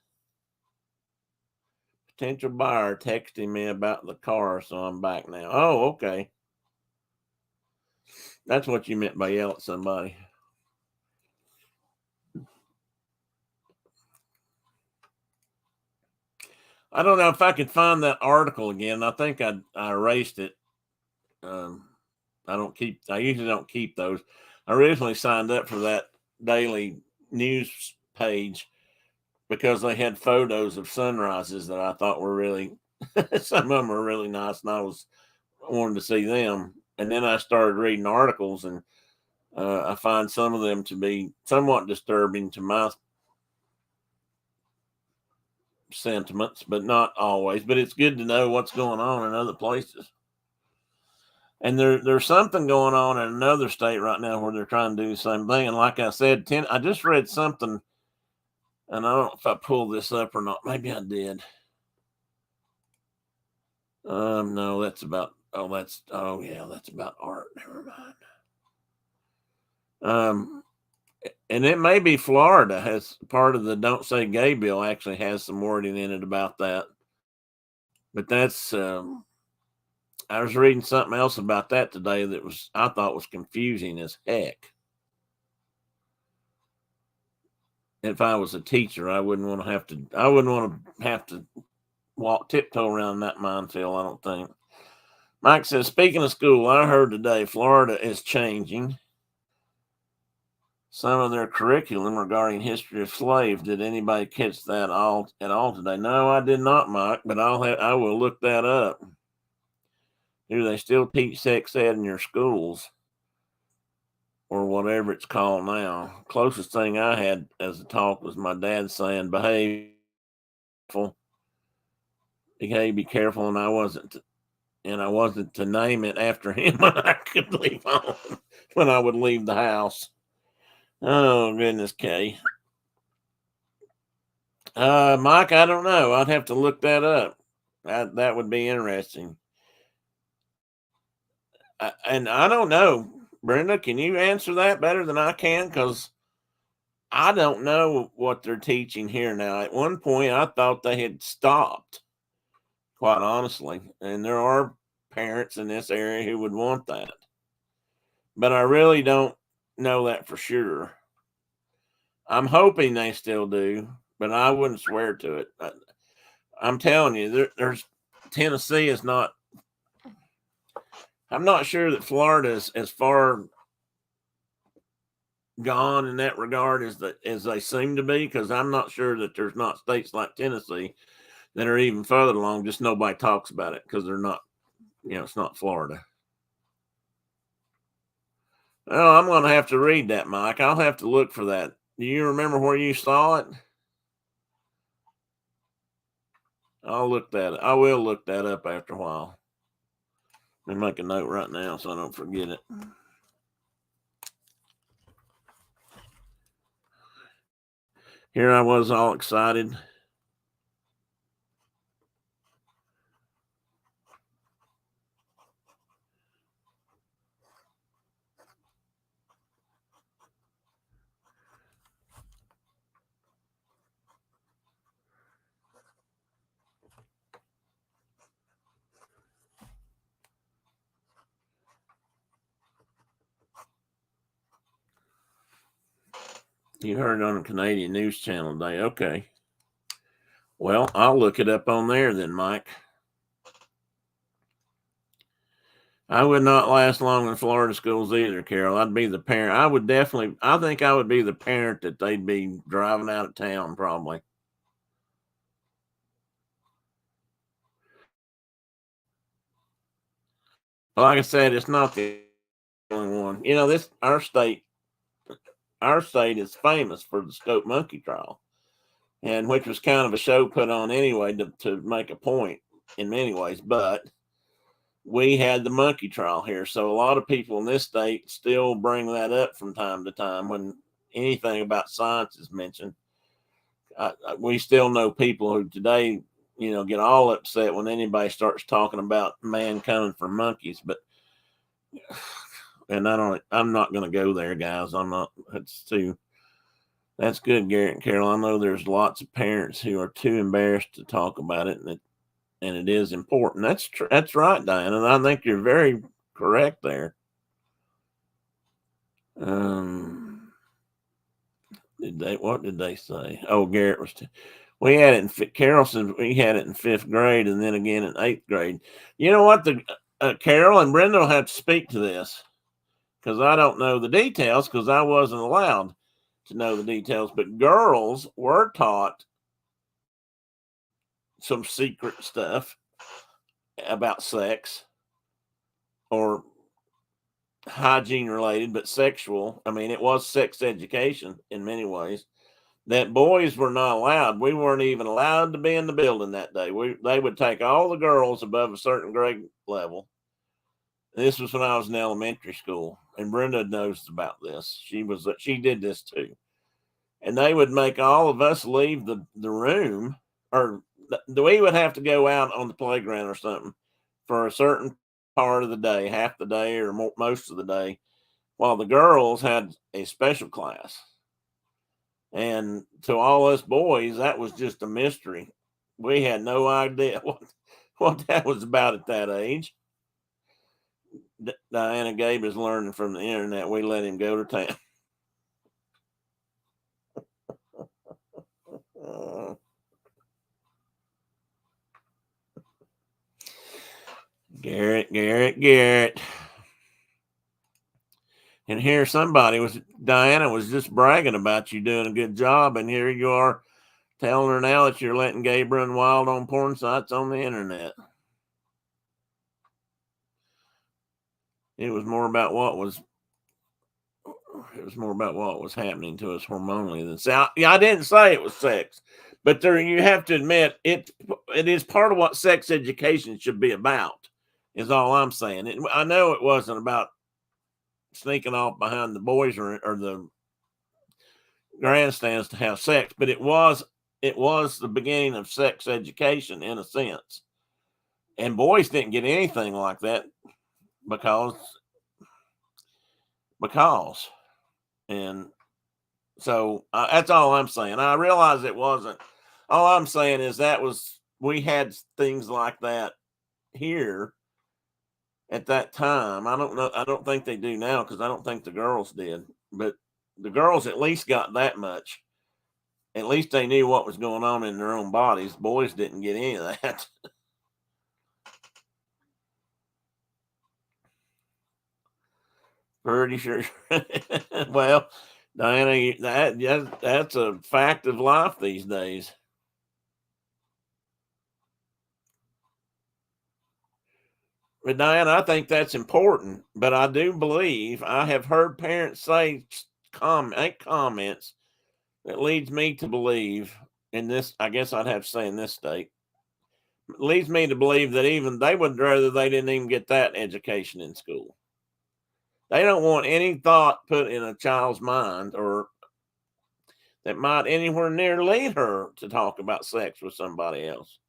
Potential buyer texting me about the car, so I'm back now. Oh, okay. That's what you meant by yell at somebody. I don't know if I could find that article again. I think I erased it. Um, I don't keep. I usually don't keep those. I originally signed up for that daily news page because they had photos of sunrises that I thought were really. Some of them were really nice, and I was wanted to see them. And then I started reading articles, and I find some of them to be somewhat disturbing to my sentiments, but not always. But it's good to know what's going on in other places. And there's something going on in another state right now where they're trying to do the same thing. And like I said, I just read something, and I don't know if I pulled this up or not. Maybe I did. No, that's about. Oh, that's. Oh, yeah, that's about art. Never mind. Um, and it may be Florida has part of the "Don't Say Gay" bill actually has some wording in it about that. But that's. I was reading something else about that today that was I thought was confusing as heck. If I was a teacher, I wouldn't want to have to. I wouldn't want to have to walk tiptoe around that minefield. I don't think. Mike says, speaking of school, I heard today Florida is changing some of their curriculum regarding history of slaves. Did anybody catch that all at all today? No, I did not, Mike. But I will look that up. Do they still teach sex ed in your schools or whatever it's called now? Closest thing I had as a talk was my dad saying, be careful," and I wasn't to name it after him when I could leave home when I would leave the house. Oh goodness, Kay. Mike, I don't know. I'd have to look that up. That would be interesting. And I don't know, Brenda. Can you answer that better than I can? Because I don't know what they're teaching here now. At one point, I thought they had stopped. Quite honestly, and there are parents in this area who would want that, but I really don't know that for sure. I'm hoping they still do, but I wouldn't swear to it. I'm telling you, there's Tennessee is not. I'm not sure that Florida is as far gone in that regard as they seem to be, because I'm not sure that there's not states like Tennessee that are even further along. Just nobody talks about it because they're not, it's not Florida. Oh, I'm going to have to read that, Mike. I'll have to look for that. Do you remember where you saw it? I will look that up after a while. Let me make a note right now so I don't forget it. Here I was all excited. You heard it on a Canadian news channel today. Okay. Well, I'll look it up on there then, Mike. I would not last long in Florida schools either, Carol. I'd be the parent. I think I would be the parent that they'd be driving out of town probably. Like I said, it's not the only one. Our state is famous for the Scope Monkey Trial, and which was kind of a show put on anyway to make a point in many ways. But we had the monkey trial here, so a lot of people in this state still bring that up from time to time when anything about science is mentioned. We still know people who today, get all upset when anybody starts talking about man coming from monkeys. But and I'm not going to go there, guys. I'm not. That's good, Garrett and Carol. I know there's lots of parents who are too embarrassed to talk about it, and it is important. That's right, Diane, and I think you're very correct there. What did they say? Oh, Garrett was. We had it in Carolson. We had it in 5th grade, and then again in 8th grade. You know what? Carol and Brenda will have to speak to this because I don't know the details because I wasn't allowed to know the details. But girls were taught some secret stuff about sex or hygiene related, but sexual. I mean, it was sex education in many ways. That boys were not allowed. We weren't even allowed to be in the building that day. They would take all the girls above a certain grade level. This was when I was in elementary school, and Brenda knows about this. She did this too, and they would make all of us leave the room, or we would have to go out on the playground or something for a certain part of the day, half the day or most of the day, while the girls had a special class. And to all us boys, that was just a mystery. We had no idea what that was about at that age. Diana Gabe is learning from the internet. We let him go to town. Garrett. And here Diana was just bragging about you doing a good job. And here you are telling her now that you're letting Gabe run wild on porn sites on the internet. It was more about what was happening to us hormonally than sex. I didn't say it was sex, but you have to admit it is part of what sex education should be about, is all I'm saying. I know it wasn't about sneaking off behind the boys or the grandstands to have sex, but it was the beginning of sex education in a sense. And boys didn't get anything like that because and so that's all I'm saying. I realize it wasn't. All I'm saying is we had things like that here at that time. I don't know. I don't think they do now because I don't think the girls did. But the girls at least got that much. At least they knew what was going on in their own bodies. Boys didn't get any of that. Pretty sure. Well, Diana, that's a fact of life these days. But Diane, I think that's important. But I do believe I have heard parents say make comments that leads me to believe in this. I guess I'd have to say in this state, leads me to believe that even they would rather they didn't even get that education in school. They don't want any thought put in a child's mind or that might anywhere near lead her to talk about sex with somebody else.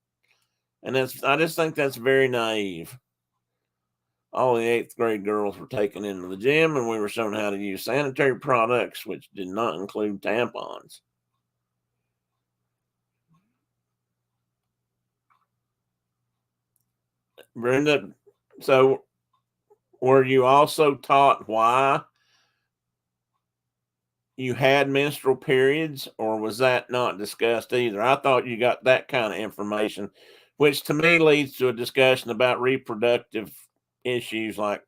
And I just think that's very naive. All the 8th grade girls were taken into the gym and we were shown how to use sanitary products, which did not include tampons. Brenda, so were you also taught why you had menstrual periods, or was that not discussed either? I thought you got that kind of information, which to me leads to a discussion about reproductive issues like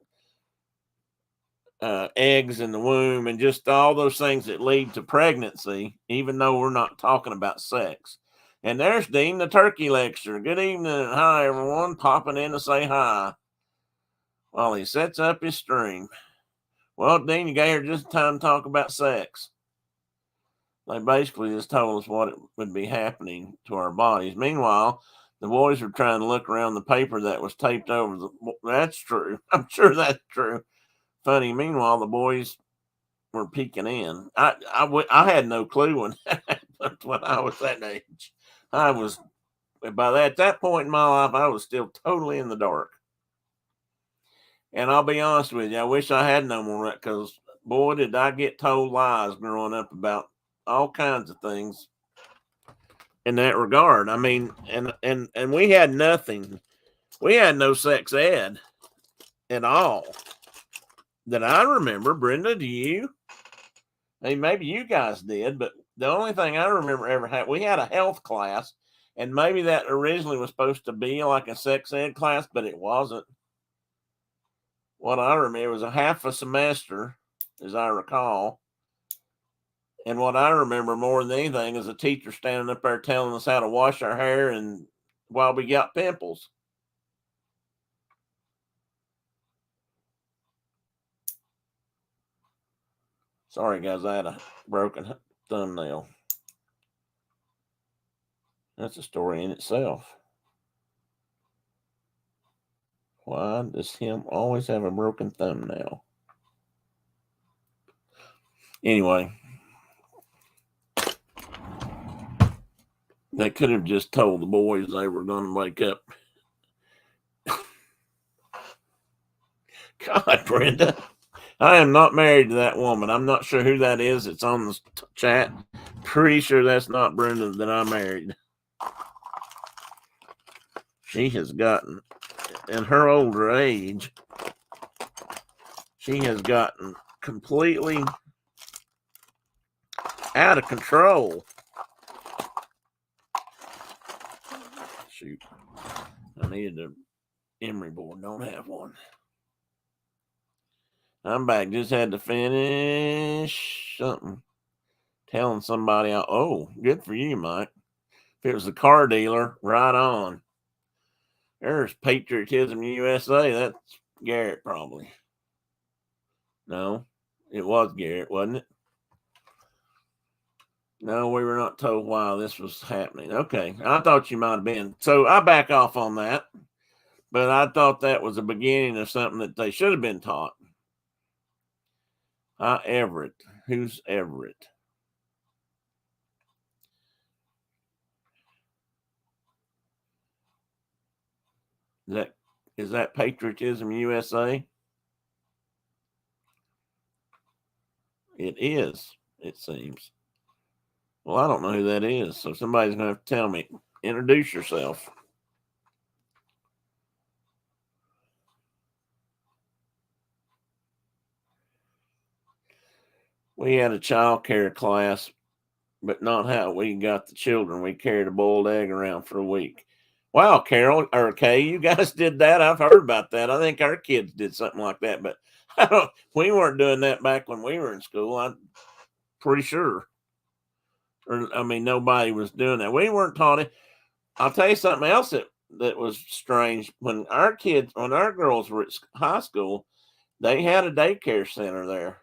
eggs in the womb and just all those things that lead to pregnancy, even though we're not talking about sex. And there's Dean, the turkey lecturer. Good evening and hi, everyone. Popping in to say hi while he sets up his stream. Well, Dean, you got here just in time to talk about sex. They basically just told us what it would be happening to our bodies. Meanwhile, the boys were trying to look around the paper that was taped over the. That's true. I'm sure that's true. Funny. Meanwhile, the boys were peeking in. I had no clue when when I was that age. I was at that point in my life, I was still totally in the dark. And I'll be honest with you, I wish I had no more because boy, did I get told lies growing up about all kinds of things in that regard. I mean, and we had nothing. We had no sex ed at all that I remember. Brenda, do you? I mean, maybe you guys did, but the only thing I remember ever had, we had a health class, and maybe that originally was supposed to be like a sex ed class, but it wasn't. What I remember was a half a semester, as I recall. And what I remember more than anything is a teacher standing up there telling us how to wash our hair and while we got pimples. Sorry, guys, I had a broken thumbnail. That's a story in itself. Why does him always have a broken thumbnail? Anyway, they could have just told the boys they were going to wake up. God, Brenda, I am not married to that woman. I'm not sure who that is. It's on the chat. Pretty sure that's not Brenda that I married. She has gotten, in her older age, she has gotten completely out of control. Shoot. I needed an emery board. Don't have one. I'm back. Just had to finish something. Telling somebody, oh, good for you, Mike. If it was a car dealer, right on. There's Patriotism USA. That's Garrett, probably. No, it was Garrett, wasn't it? No, we were not told why this was happening. Okay, I thought you might have been. So I back off on that. But I thought that was the beginning of something that they should have been taught. Everett. Who's Everett? Is that Patriotism USA? It is, it seems. Well, I don't know who that is, so somebody's going to have to tell me. Introduce yourself. We had a child care class, but not how we got the children. We carried a boiled egg around for a week. Wow, Carol or Kay, you guys did that. I've heard about that. I think our kids did something like that, but we weren't doing that back when we were in school. I'm pretty sure. Or I mean, nobody was doing that. We weren't taught it. I'll tell you something else that that was strange. When our girls were at high school, they had a daycare center there,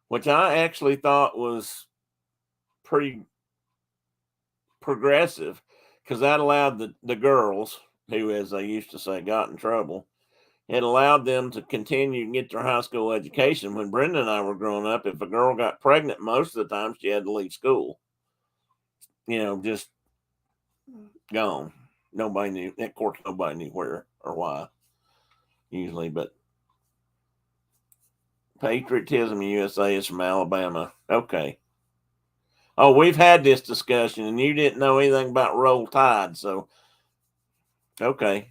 which I actually thought was pretty progressive because that allowed the girls who, as they used to say, got in trouble. It allowed them to continue and get their high school education. When Brenda and I were growing up, if a girl got pregnant, most of the time she had to leave school. Just gone. Nobody knew. Of course, nobody knew where or why, usually. But Patriotism USA is from Alabama. Okay. Oh, we've had this discussion, and you didn't know anything about Roll Tide, so okay.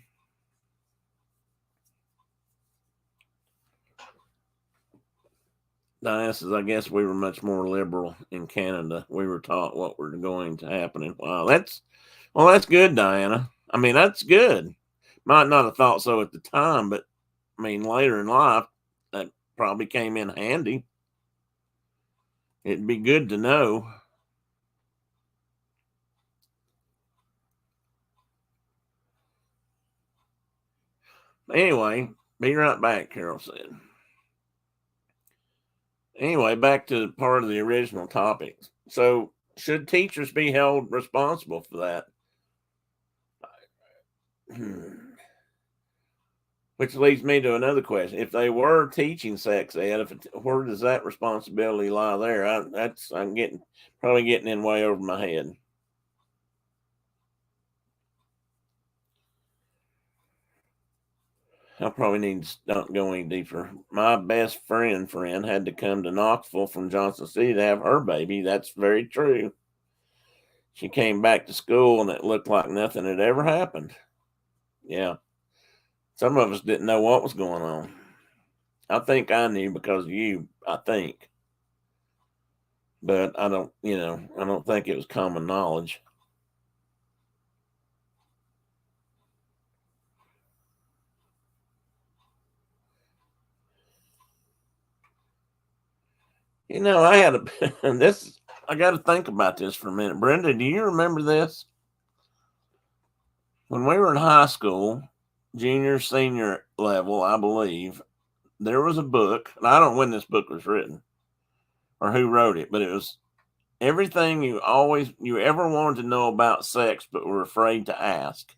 Diana says, I guess we were much more liberal in Canada. We were taught what were going to happen. And wow, that's good, Diana. I mean, that's good. Might not have thought so at the time, but I mean, later in life, that probably came in handy. It'd be good to know. Anyway, be right back, Carol said. Anyway, back to part of the original topic. So, should teachers be held responsible for that? Which leads me to another question: if they were teaching sex ed, where does that responsibility lie there? I'm probably getting in way over my head. I probably need to not go any deeper. My best friend had to come to Knoxville from Johnson City to have her baby. That's very true. She came back to school and it looked like nothing had ever happened. Yeah. Some of us didn't know what was going on. I think I knew because of you, I think. But I don't think it was common knowledge. I had this. I got to think about this for a minute. Brenda, do you remember this? When we were in high school, junior, senior level, I believe, there was a book, and I don't know when this book was written or who wrote it, but it was everything you ever wanted to know about sex but were afraid to ask.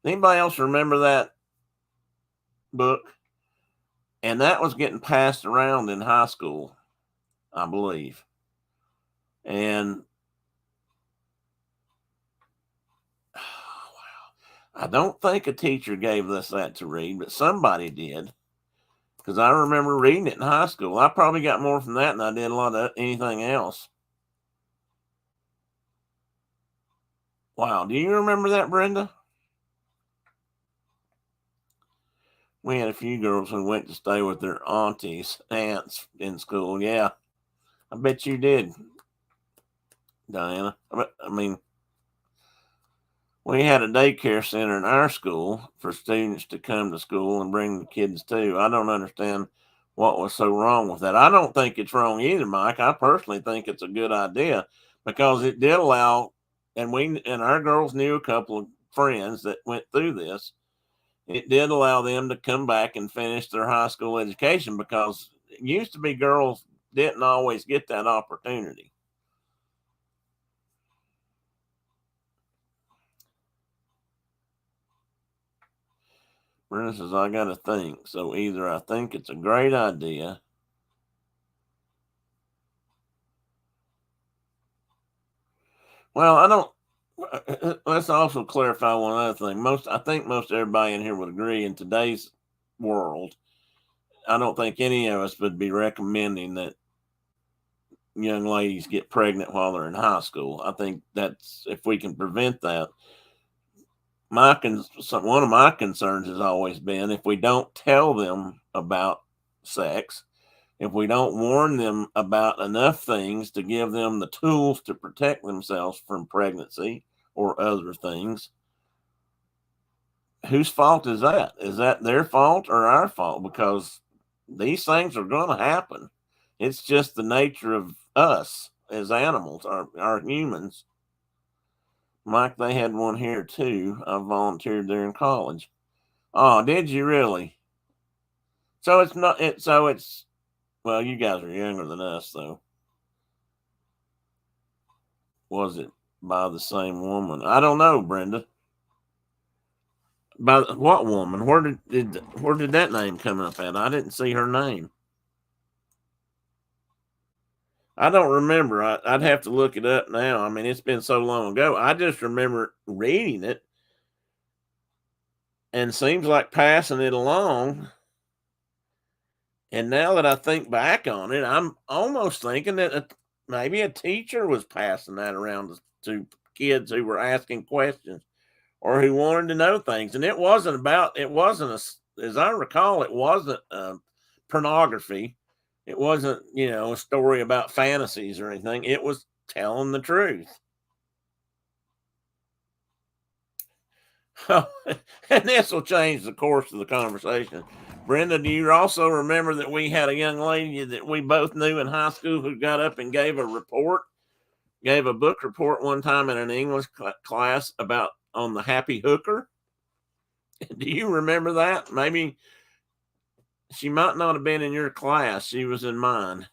Anybody else remember that book? And that was getting passed around in high school, I believe. And I don't think a teacher gave us that to read, but somebody did. Because I remember reading it in high school. I probably got more from that than I did a lot of anything else. Wow. Do you remember that, Brenda? We had a few girls who went to stay with their aunts in school. Yeah. I bet you did, Diana. I mean, we had a daycare center in our school for students to come to school and bring the kids to. I don't understand what was so wrong with that. I don't think it's wrong either, Mike. I personally think it's a good idea because it did allow, and our girls knew a couple of friends that went through this. It did allow them to come back and finish their high school education because it used to be girls didn't always get that opportunity. Brenda says, I got to think. So either I think it's a great idea. Well, I don't. Let's also clarify one other thing. I think most everybody in here would agree in today's world, I don't think any of us would be recommending that young ladies get pregnant while they're in high school. I think that's if we can prevent that. One of my concerns has always been if we don't tell them about sex, if we don't warn them about enough things to give them the tools to protect themselves from pregnancy or other things, whose fault is that? Is that their fault or our fault? Because these things are going to happen. It's just the nature of us as animals, our humans. Mike, they had one here too. I volunteered there in college. Oh, did you really? So it's not it. So it's well, you guys are younger than us, though. Was it by the same woman? I don't know, Brenda. By what woman? Where did that name come up at? I didn't see her name. I don't remember. I'd have to look it up now. I mean, it's been so long ago. I just remember reading it and seems like passing it along. And now that I think back on it, I'm almost thinking that maybe a teacher was passing that around to kids who were asking questions or who wanted to know things. And it wasn't as I recall, it wasn't pornography. It wasn't, a story about fantasies or anything. It was telling the truth. And this will change the course of the conversation. Brenda, do you also remember that we had a young lady that we both knew in high school who got up and gave a book report one time in an English class about on the happy hooker? Do you remember that? Maybe she might not have been in your class. She was in mine.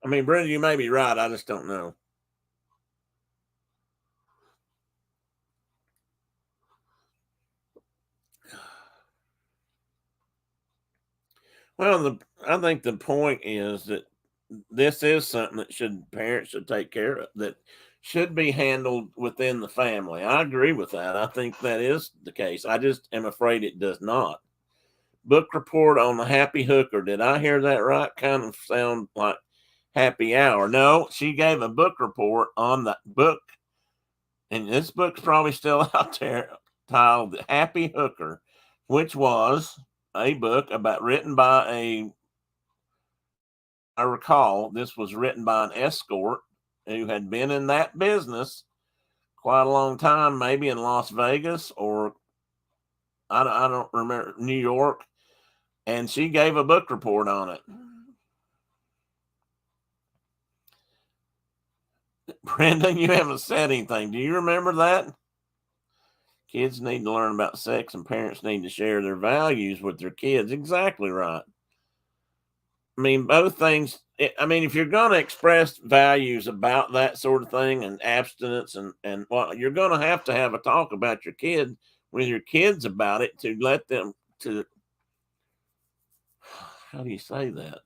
I mean, Brenda, you may be right. I just don't know. Well, I think the point is that this is something that parents should take care of, that should be handled within the family. I agree with that. I think that is the case. I just am afraid it does not. Book report on the happy hooker. Did I hear that right? Kind of sound like happy hour. No, she gave a book report on the book, and this book's probably still out there, titled The Happy Hooker, which was a book written by I recall this was written by an escort who had been in that business quite a long time, maybe in Las Vegas or I don't remember, New York, and she gave a book report on it. Brendan, you haven't said anything. Do you remember that? Kids need to learn about sex and parents need to share their values with their kids. Exactly right. I mean, both things. I mean, if you're going to express values about that sort of thing and abstinence and what, you're going to have a talk about with your kids about it to let them to. How do you say that?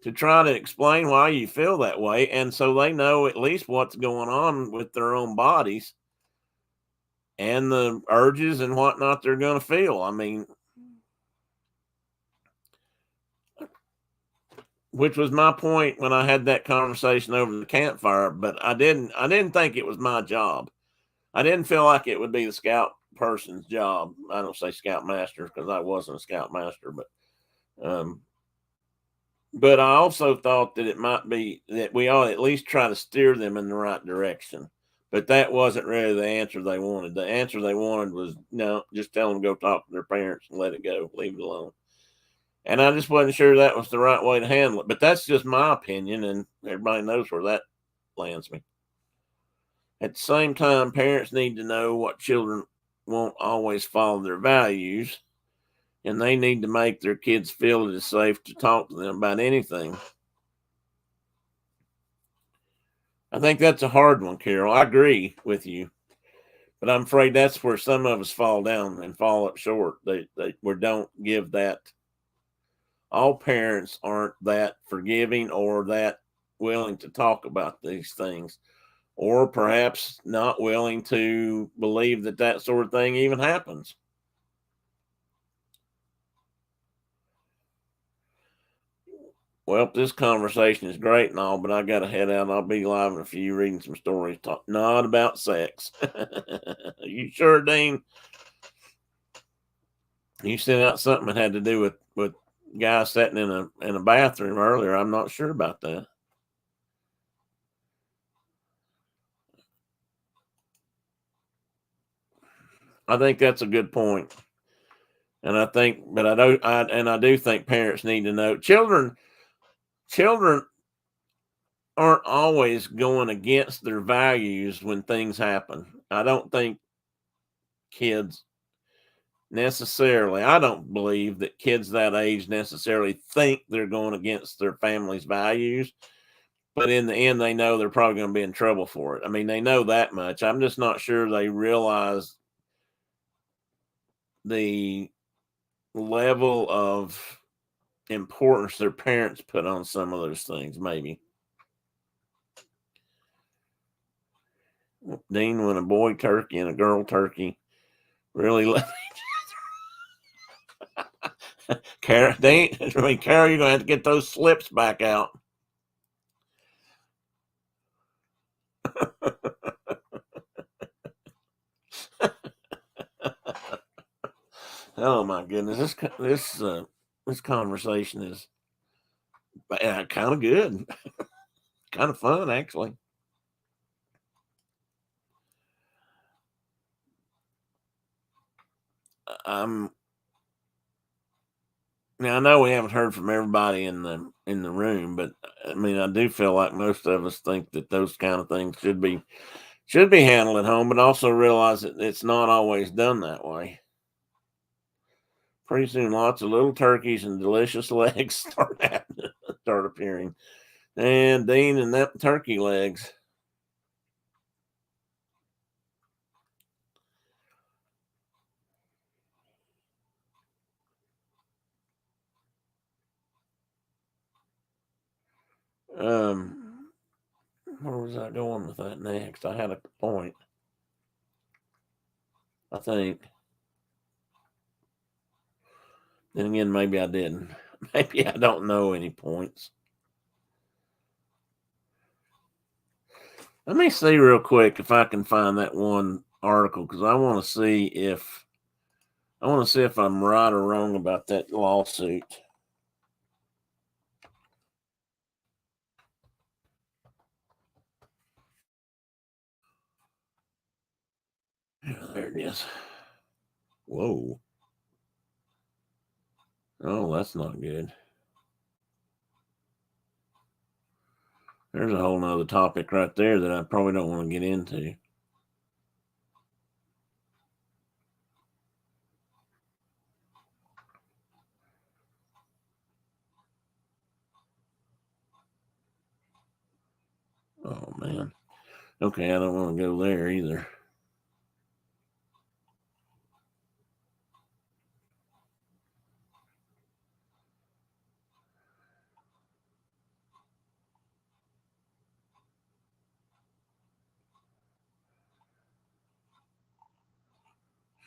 To try to explain why you feel that way, and so they know at least what's going on with their own bodies and the urges and whatnot they're going to feel. I mean, which was my point when I had that conversation over the campfire. But I didn't think it was my job. I didn't feel like it would be the scout person's job. I don't say scoutmaster because I wasn't a scoutmaster, but I also thought that it might be that we ought to at least try to steer them in the right direction. But that wasn't really the answer they wanted. The answer they wanted was no, just tell them to go talk to their parents and let it go, leave it alone. And I just wasn't sure that was the right way to handle it. But that's just my opinion, and everybody knows where that lands me. At the same time, parents need to know what children won't always follow their values, and they need to make their kids feel it is safe to talk to them about anything. I think that's a hard one, Carol. I agree with you, but I'm afraid that's where some of us fall down and fall up short. We don't give that. All parents aren't that forgiving or that willing to talk about these things, or perhaps not willing to believe that sort of thing even happens. Well, this conversation is great and all, but I got to head out. I'll be live in a few reading some stories, not about sex. You sure, Dean? You sent out something that had to do with guys sitting in a bathroom earlier. I'm not sure about that. I think that's a good point. And I think, but I do think parents need to know children aren't always going against their values when things happen. I don't think kids necessarily, I don't believe that kids that age necessarily think they're going against their family's values, but in the end, they know they're probably going to be in trouble for it. I mean, they know that much. I'm just not sure they realize the level of importance their parents put on some of those things, maybe. Dean, when a boy turkey and a girl turkey really love Carol, Dean, I mean, Carol, you're going to have to get those slips back out. Oh my goodness, this conversation is kind of good, kind of fun actually. I'm Now I know we haven't heard from everybody in the room, but I mean I do feel like most of us think that those kind of things should be handled at home, but also realize that it's not always done that way. Pretty soon, lots of little turkeys and delicious legs start appearing. And Dean and that turkey legs. Um, where was I going with that next? I had a point, I think. Then again, maybe I didn't. Maybe I don't know any points. Let me see real quick if I can find that one article because I want to see if I'm right or wrong about that lawsuit. Yeah, there it is. Whoa. Oh, that's not good. There's a whole nother topic right there that I probably don't want to get into. Oh man. Okay, I don't want to go there either.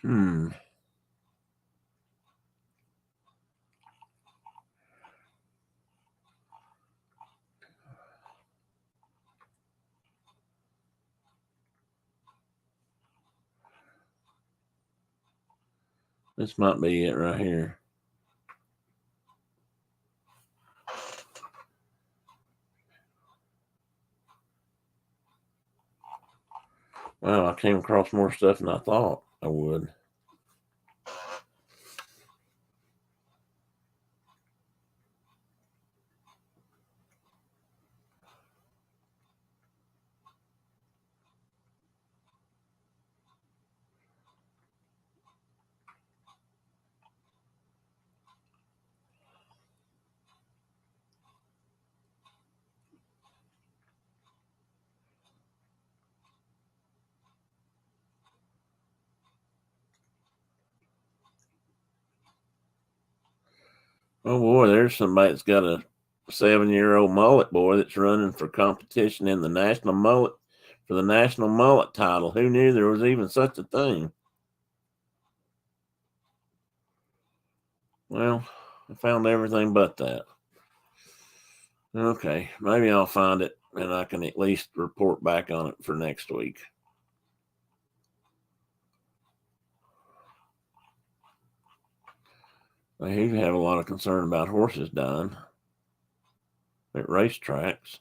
Hmm. This might be it right here. Wow, I came across more stuff than I thought I would. Oh boy, there's somebody that's got a 7-year-old mullet boy that's running for competition in the national mullet title. Who knew there was even such a thing? Well, I found everything but that. Okay, maybe I'll find it and I can at least report back on it for next week. I have a lot of concern about horses dying at racetracks.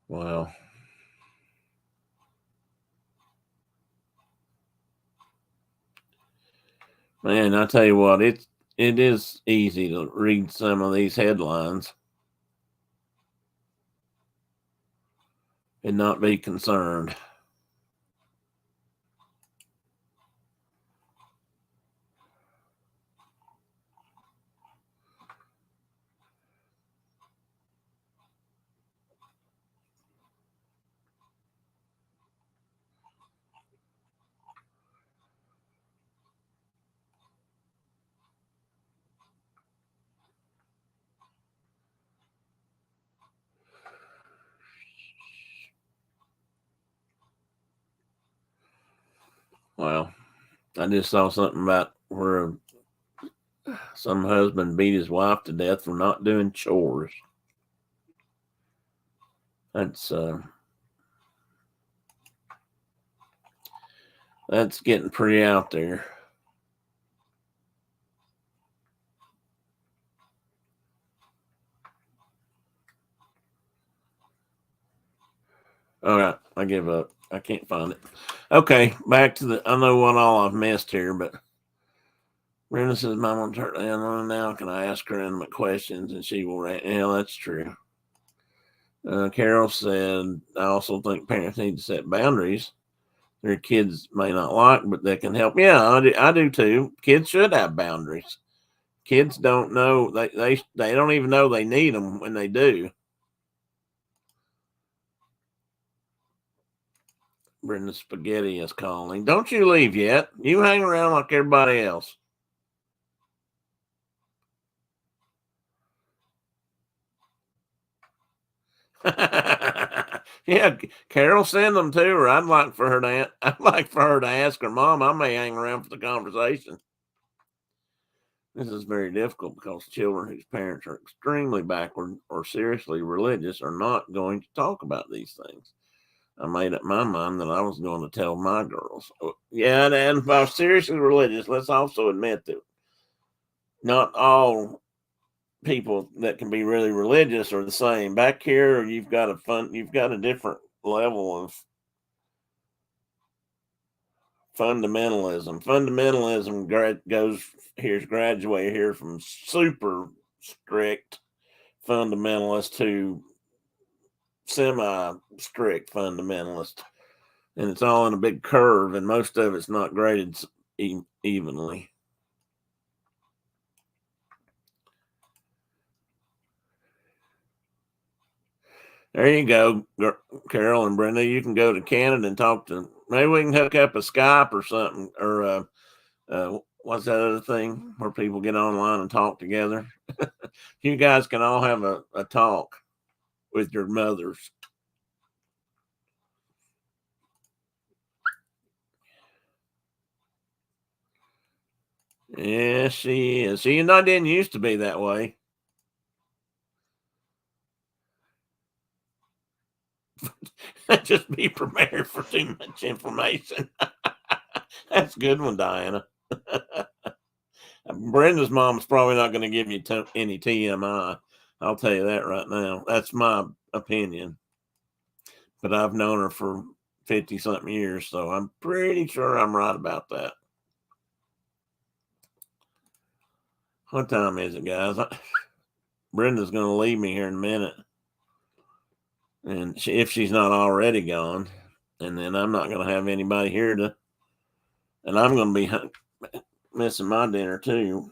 Wow. Man, I tell you what, it is easy to read some of these headlines and not be concerned. Well, I just saw something about where some husband beat his wife to death for not doing chores. That's getting pretty out there. All right, I give up. I can't find it. Okay, back to I know what all I've missed here, but Brenda says, Mom will turn on now. Can I ask her intimate questions? And she will. Yeah, that's true. Carol said, I also think parents need to set boundaries. Their kids may not like, but they can help. Yeah, I do too. Kids should have boundaries. Kids don't know. They don't even know they need them when they do. Brenda Spaghetti is calling. Don't you leave yet. You hang around like everybody else. Yeah, Carol, send them to her. I'd like for her to ask her mom. I may hang around for the conversation. This is very difficult because children whose parents are extremely backward or seriously religious are not going to talk about these things. I made up my mind that I was going to tell my girls. Yeah, and if I was seriously religious, let's also admit that not all people that can be really religious are the same. Back here, you've got a different level of fundamentalism. Fundamentalism goes here's graduated here from super strict fundamentalist to semi strict fundamentalist, and it's all in a big curve, and most of it's not graded evenly. There you go, Carol and Brenda. You can go to Canada and talk to. Maybe we can hook up a Skype or something, or what's that other thing where people get online and talk together? You guys can all have a talk with your mothers. Yes, she is. She didn't used to be that way. Just be prepared for too much information. That's a good one, Diana. Brenda's mom's probably not going to give you any TMI. I'll tell you that right now. That's my opinion. But I've known her for 50 something years, so I'm pretty sure I'm right about that. What time is it, guys? Brenda's going to leave me here in a minute. And if she's not already gone, and then I'm not going to have anybody here and I'm going to be missing my dinner too.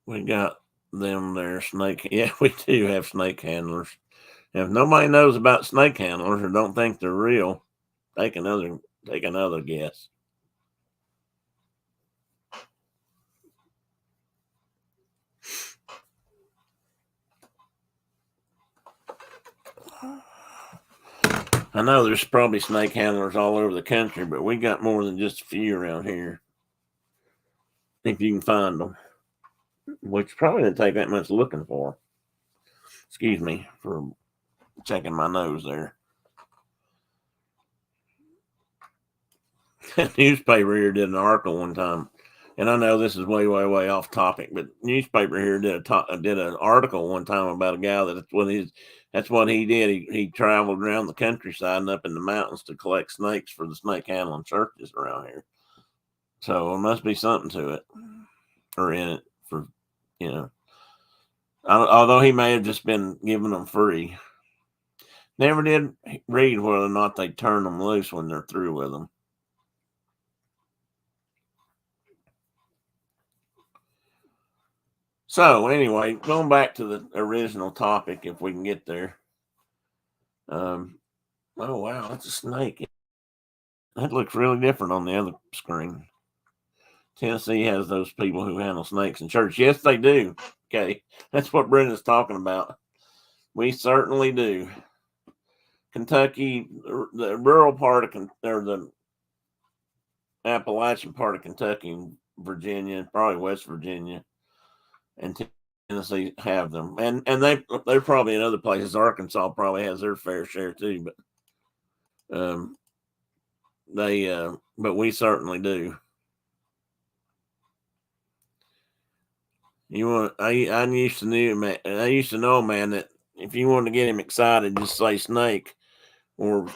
We got them there snake. Yeah, we do have snake handlers. If nobody knows about snake handlers or don't think they're real, take another guess. I know there's probably snake handlers all over the country, but we got more than just a few around here. If you can find them. which probably didn't take that much looking for. Excuse me for checking my nose there. Newspaper here did an article one time, and I know this is way off topic, but newspaper here did an article one time about a guy that's what he did. He traveled around the countryside and up in the mountains to collect snakes for the snake handling churches around here. So there must be something to it, or in it for, you know. Although he may have just been giving them free. Never did read whether or not they turn them loose when they're through with them. So anyway, going back to the original topic, if we can get there. Oh wow, that's a snake. That looks really different on the other screen. Tennessee has those people who handle snakes in church. Yes, they do. Okay, that's what Brenda's talking about. We certainly do. Kentucky, the rural part of or the Appalachian part of Kentucky, Virginia, probably West Virginia, and Tennessee have them, and they're probably in other places. Arkansas probably has their fair share too, but but we certainly do. I used to know a man that if you wanted to get him excited, just say snake, or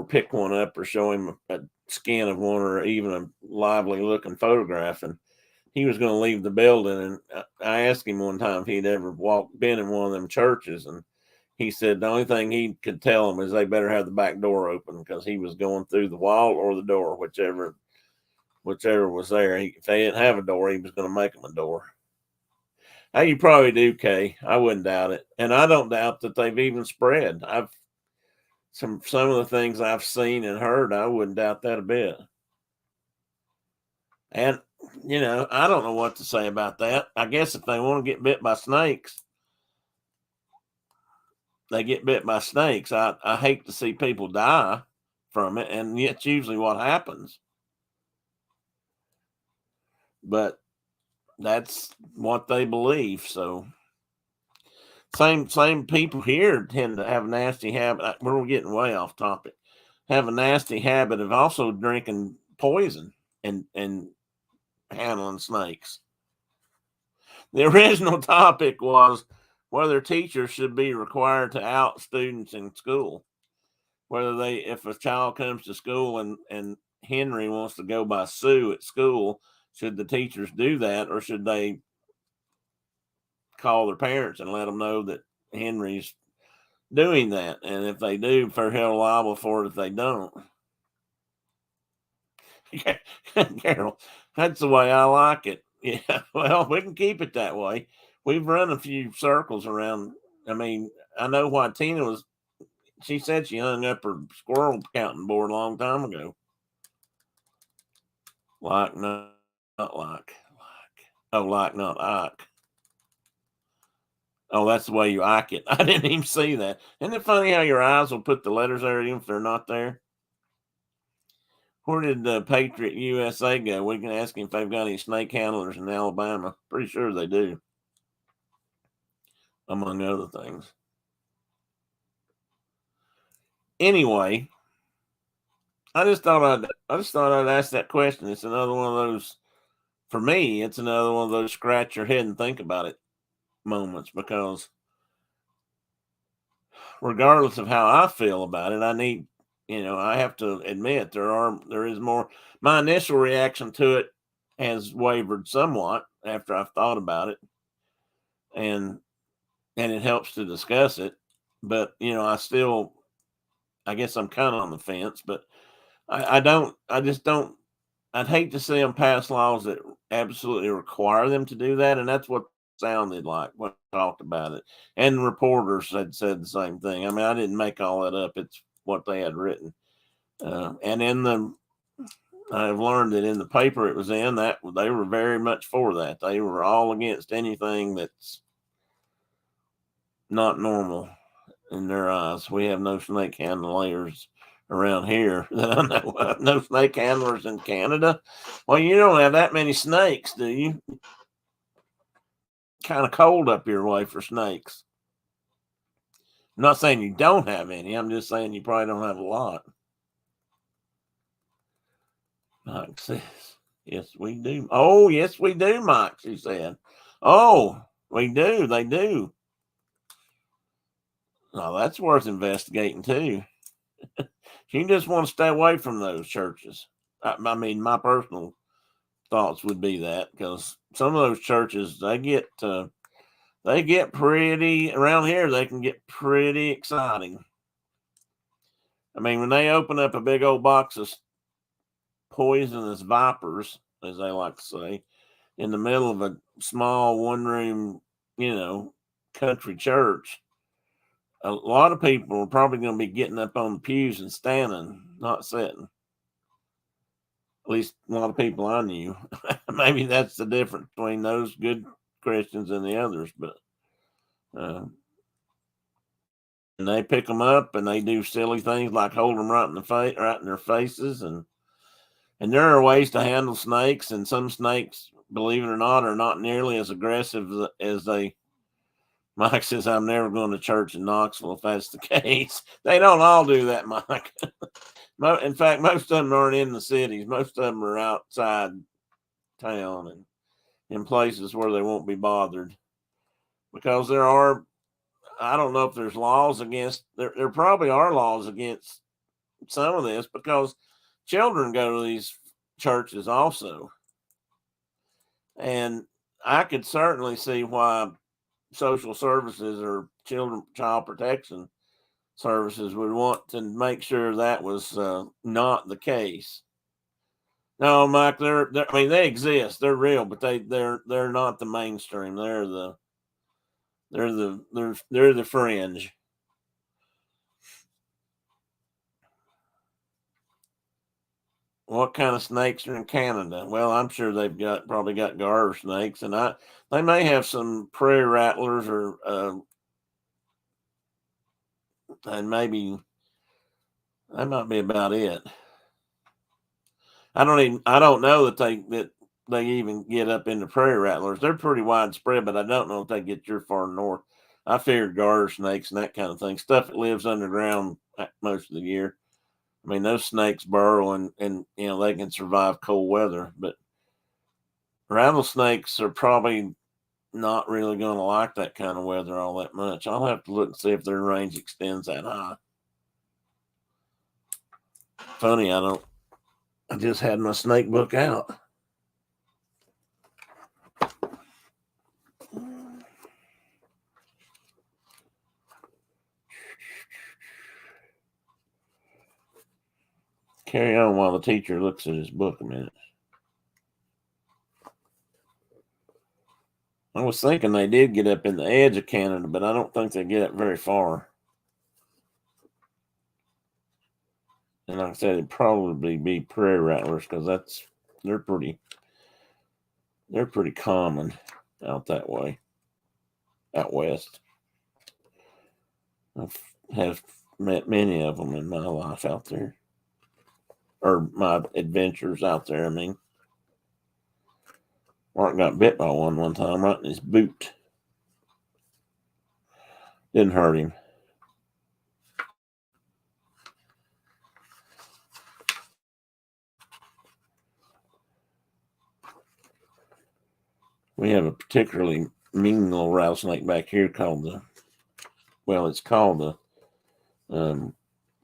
pick one up, or show him a scan of one, or even a lively looking photograph, and he was going to leave the building. And I asked him one time if he'd ever been in one of them churches, and he said the only thing he could tell them is they better have the back door open, because he was going through the wall or the door, whichever was there. If they didn't have a door, he was going to make them a door. Hey, you probably do, Kay. I wouldn't doubt it, and I don't doubt that they've even spread. Some of the things I've seen and heard, I wouldn't doubt that a bit. And I don't know what to say about that. I guess if they want to get bit by snakes, they get bit by snakes. I hate to see people die from it, and it's usually what happens. But that's what they believe. So same people here tend to have a nasty habit. We're getting way off topic. Have a nasty habit of also drinking poison and handling snakes. The original topic was whether teachers should be required to out students in school. If a child comes to school and Henry wants to go by Sue at school, should the teachers do that, or should they call their parents and let them know that Henry's doing that? And if they do, they're held liable for it if they don't. Carol, that's the way I like it. Yeah, well, we can keep it that way. We've run a few circles around. I mean, I know why Tina she said she hung up her squirrel counting board a long time ago. Like, not like. Oh, like, not Ike. Oh, that's the way you Ike it. I didn't even see that. Isn't it funny how your eyes will put the letters there even if they're not there? Where did the Patriot USA go? We can ask him if they've got any snake handlers in Alabama. Pretty sure they do, among other things. Anyway, I just thought I'd ask that question. It's another one of those, for me, it's another one of those scratch your head and think about it moments, because regardless of how I feel about it, I have to admit there is more. My initial reaction to it has wavered somewhat after I've thought about it, and it helps to discuss it. But I guess I'm kind of on the fence, but I just don't. I'd hate to see them pass laws that absolutely require them to do that, and that's what sounded like when I talked about it. And reporters had said the same thing. I mean, I didn't make all that up. It's what they had written. And I've learned that in the paper it was in, that they were very much for that. They were all against anything that's not normal in their eyes. We have no snake handlers around here that I know. No snake handlers in Canada. Well, you don't have that many snakes, do you? kind of cold up your way for snakes. I'm not saying you don't have any. I'm just saying you probably don't have a lot. Mike says, yes, we do. Oh, yes, we do, Mike, she said. Oh, we do. They do. Now, that's worth investigating, too. You just want to stay away from those churches. I mean, my personal thoughts would be that, because some of those churches, they get pretty, around here, they can get pretty exciting. I mean, when they open up a big old box of poisonous vipers, as they like to say, in the middle of a small one room, country church, a lot of people are probably going to be getting up on the pews and standing, not sitting. At least a lot of people I knew. Maybe that's the difference between those good Christians and the others, but and they pick them up and they do silly things like hold them right in the face, right in their faces, and there are ways to handle snakes, and some snakes, believe it or not, are not nearly as aggressive as they. Mike says, I'm never going to church in Knoxville if that's the case. They don't all do that, Mike. In fact, most of them aren't in the cities. Most of them are outside town and in places where they won't be bothered. Because I don't know if there's laws against, there probably are laws against some of this, because children go to these churches also. And I could certainly see why social services or child protection services would want to make sure that was not the case. No, Mike, I mean, they exist, they're real, but they're not the mainstream. They're the fringe. What kind of snakes are in Canada? Well, I'm sure they've probably got garter snakes, and they may have some prairie rattlers, or and maybe that might be about it. I don't know that they even get up into prairie rattlers. They're pretty widespread, but I don't know if they get your far north. I figured garter snakes and that kind of thing, stuff that lives underground most of the year. I mean, those snakes burrow and they can survive cold weather, but rattlesnakes are probably not really going to like that kind of weather all that much. I'll have to look and see if their range extends that high. Funny, I just had my snake book out. Carry on while the teacher looks at his book a minute. I was thinking they did get up in the edge of Canada, but I don't think they get up very far. And like I said, it'd probably be prairie rattlers, because they're pretty common out that way, out west. I've met many of them in my life out there, or my adventures out there. I mean, Mark got bit by one time right in his boot. Didn't hurt him. We have a particularly mean little rattlesnake back here called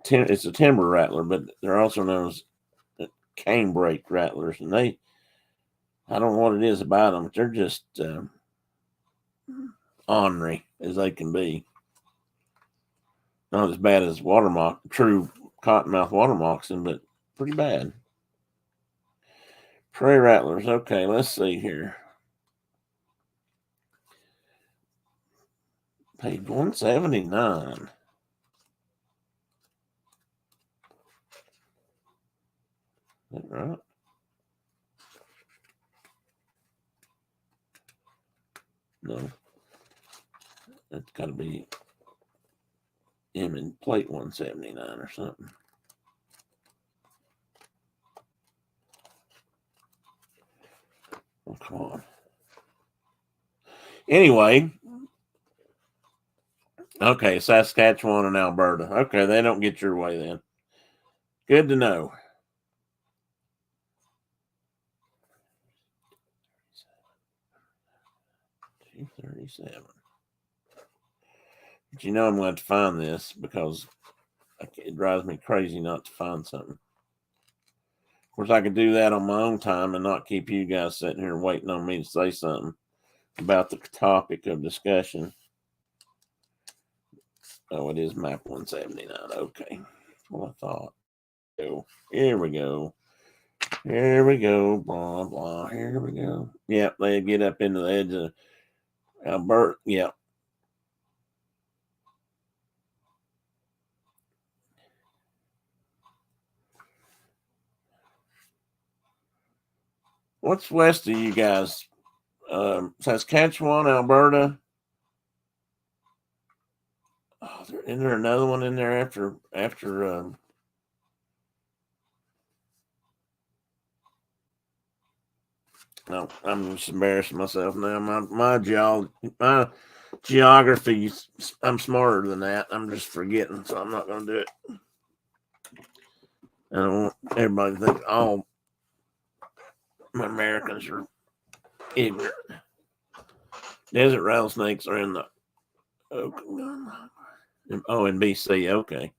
it's a timber rattler, but they're also known as canebrake rattlers, and I don't know what it is about them, but they're just ornery as they can be. Not as bad as true cottonmouth water moccasin, but pretty bad. Prairie rattlers. Okay, let's see here. Page 179. Is that right? No. That's got to be M in plate 179 or something. Oh, come on. Anyway, okay, Saskatchewan and Alberta. Okay, they don't get your way then. Good to know. $237. But you know I'm going to find this because it drives me crazy not to find something. Of course, I could do that on my own time and not keep you guys sitting here waiting on me to say something about the topic of discussion. Oh, it is map 179. Okay. That's what I thought. Here we go. Here we go. Blah, blah. Here we go. Yep, they get up into the edge of Alberta. Yep. What's west of you guys? Saskatchewan, Alberta. Oh, isn't there another one in there after no, I'm just embarrassing myself now. My geography, I'm smarter than that. I'm just forgetting, so I'm not going to do it. I don't want everybody to think all Americans are ignorant. Desert rattlesnakes are in the in BC. Okay.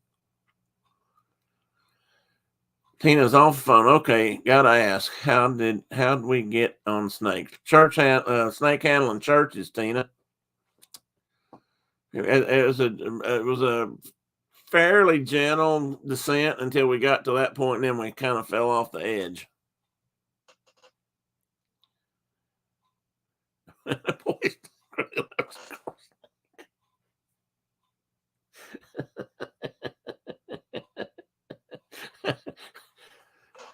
Tina's off the phone. Okay, gotta ask, how did we get on snakes? Snake handling churches, Tina. It was a fairly gentle descent until we got to that point, and then we kind of fell off the edge.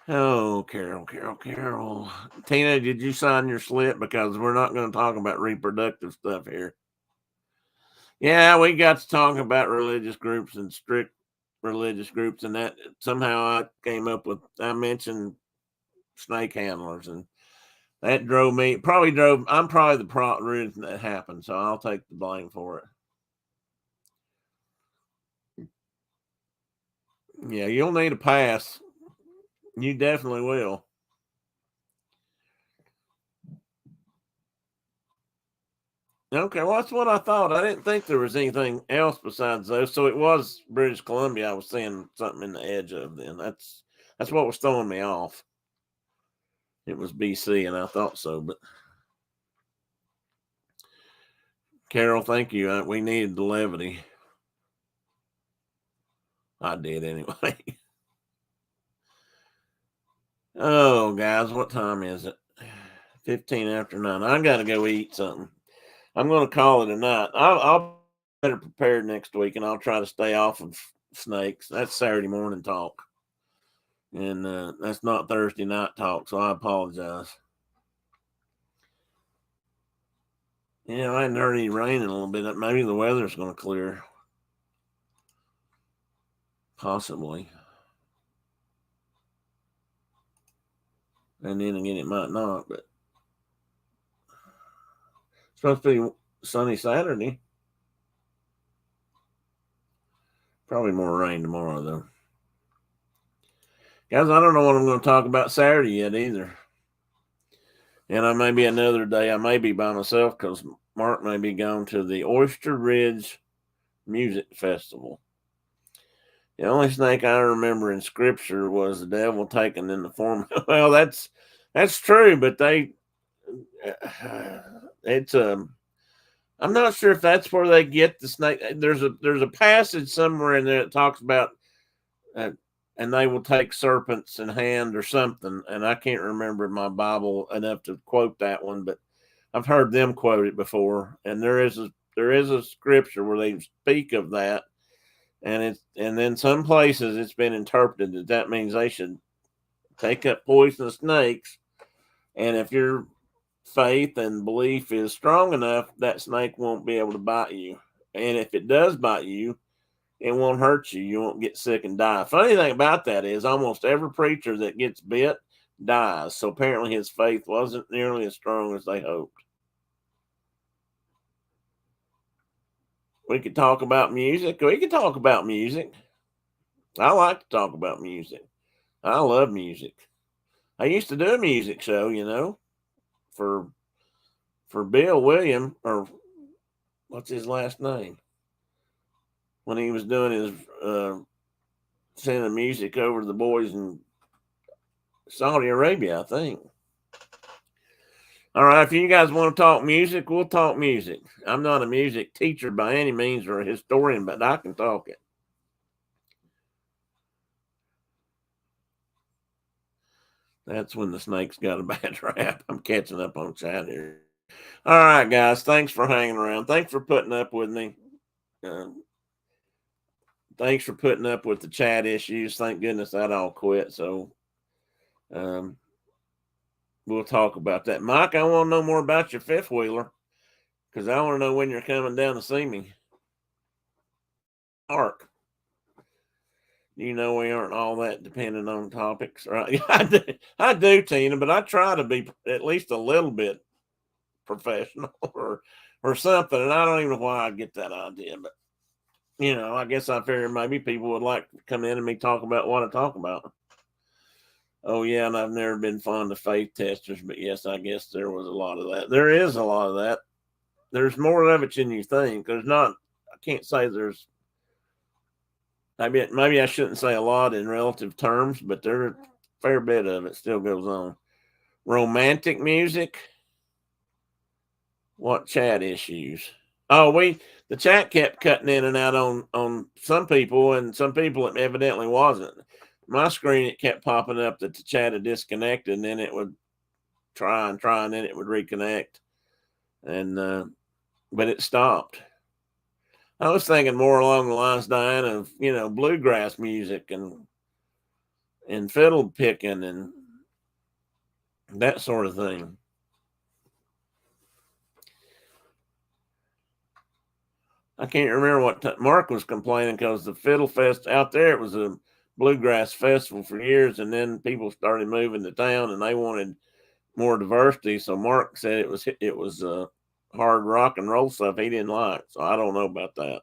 Oh, Carol. Tina, did you sign your slip? Because we're not going to talk about reproductive stuff here. Yeah, we got to talk about religious groups and strict religious groups, and that somehow I mentioned snake handlers, and that I'm probably the reason that happened, so I'll take the blame for it. Yeah, you'll need a pass. You definitely will. Okay, well, that's what I thought. I didn't think there was anything else besides those. So it was British Columbia. I was seeing something in the edge of then. That's what was throwing me off. It was BC, and I thought so. But Carol, thank you. We needed the levity. I did anyway. Oh, guys, what time is it? 15 after 9. I got to go eat something. I'm going to call it a night. I'll be better prepared next week, and I'll try to stay off of snakes. That's Saturday morning talk. And that's not Thursday night talk, so I apologize. Yeah, I hadn't heard any rain in a little bit. Maybe the weather's going to clear. Possibly. And then again, it might not, but it's supposed to be sunny Saturday. Probably more rain tomorrow, though. Guys, I don't know what I'm going to talk about Saturday yet either. And I may be another day. I may be by myself because Mark may be going to the Oyster Ridge Music Festival. The only snake I remember in Scripture was the devil taken in the form. Well, that's true, but it's I'm not sure if that's where they get the snake. There's a passage somewhere in there that talks about, and they will take serpents in hand or something. And I can't remember my Bible enough to quote that one, but I've heard them quote it before. And there is a scripture where they speak of that, and then some places it's been interpreted that means they should take up poisonous snakes, and if your faith and belief is strong enough, that snake won't be able to bite you. And if it does bite you, it won't hurt you. You won't get sick and die. Funny thing about that is almost every preacher that gets bit dies. So apparently his faith wasn't nearly as strong as they hoped. We could talk about music. We could talk about music. I like to talk about music. I love music. I used to do a music show, for Bill William, or what's his last name, when he was doing his sending music over to the boys in Saudi Arabia, I think. All right, if you guys want to talk music, we'll talk music. I'm not a music teacher by any means or a historian, but I can talk it. That's when the snakes got a bad rap. I'm catching up on chat here. All right, guys. Thanks for hanging around. Thanks for putting up with me. Thanks for putting up with the chat issues. Thank goodness that all quit. So we'll talk about that. Mike, I want to know more about your fifth wheeler because I want to know when you're coming down to see me. Mark. We aren't all that dependent on topics, right? I do, Tina, but I try to be at least a little bit professional or something. And I don't even know why I get that idea, but I guess I figure maybe people would like to come in and me talk about what I talk about. Oh yeah, and I've never been fond of faith testers, but yes, I guess there was a lot of that. There is a lot of that. There's more of it than you think. There's not. I can't say there's. Maybe I shouldn't say a lot in relative terms, but there's a fair bit of it still goes on. Romantic music. What chat issues? Oh, the chat kept cutting in and out on some people, and some people it evidently wasn't. My screen, it kept popping up that the chat had disconnected, and then it would try, and then it would reconnect. And but it stopped. I was thinking more along the lines, Diane, of bluegrass music and fiddle picking and that sort of thing. I can't remember what Mark was complaining because the Fiddle Fest out there, it was a bluegrass festival for years, and then people started moving to town and they wanted more diversity. So Mark said it was hard rock and roll stuff he didn't like. So I don't know about that.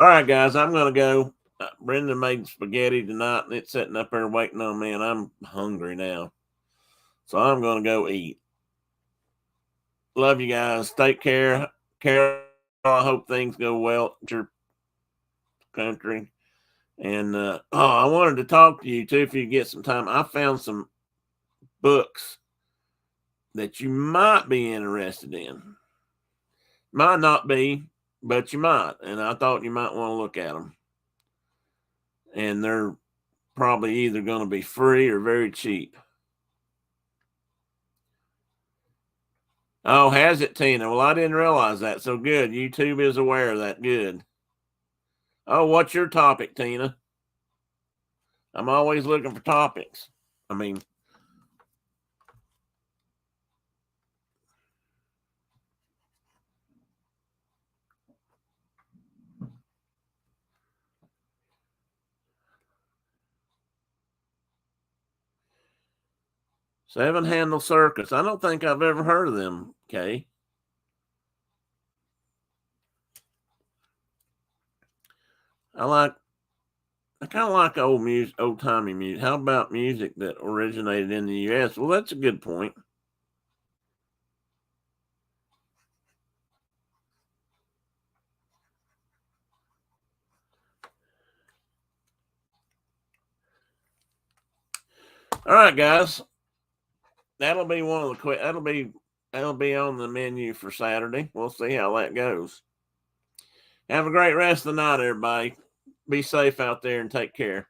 All right, guys, I'm going to go. Brenda made spaghetti tonight, and it's sitting up there waiting on me, and I'm hungry now. So I'm going to go eat. Love you guys. Take care. Carol, I hope things go well at your country. And I wanted to talk to you, too, if you get some time. I found some books that you might be interested in. Might not be, but you might. And I thought you might want to look at them. And they're probably either going to be free or very cheap. Oh, has it, Tina? Well, I didn't realize that. So good. YouTube is aware of that. Good. Oh, what's your topic, Tina? I'm always looking for topics. I mean, Seven Handle Circus. I don't think I've ever heard of them, Kay. I kind of like old timey music. How about music that originated in the U.S.? Well, that's a good point. All right, guys. That'll be one of the that'll be on the menu for Saturday. We'll see how that goes. Have a great rest of the night, everybody. Be safe out there and take care.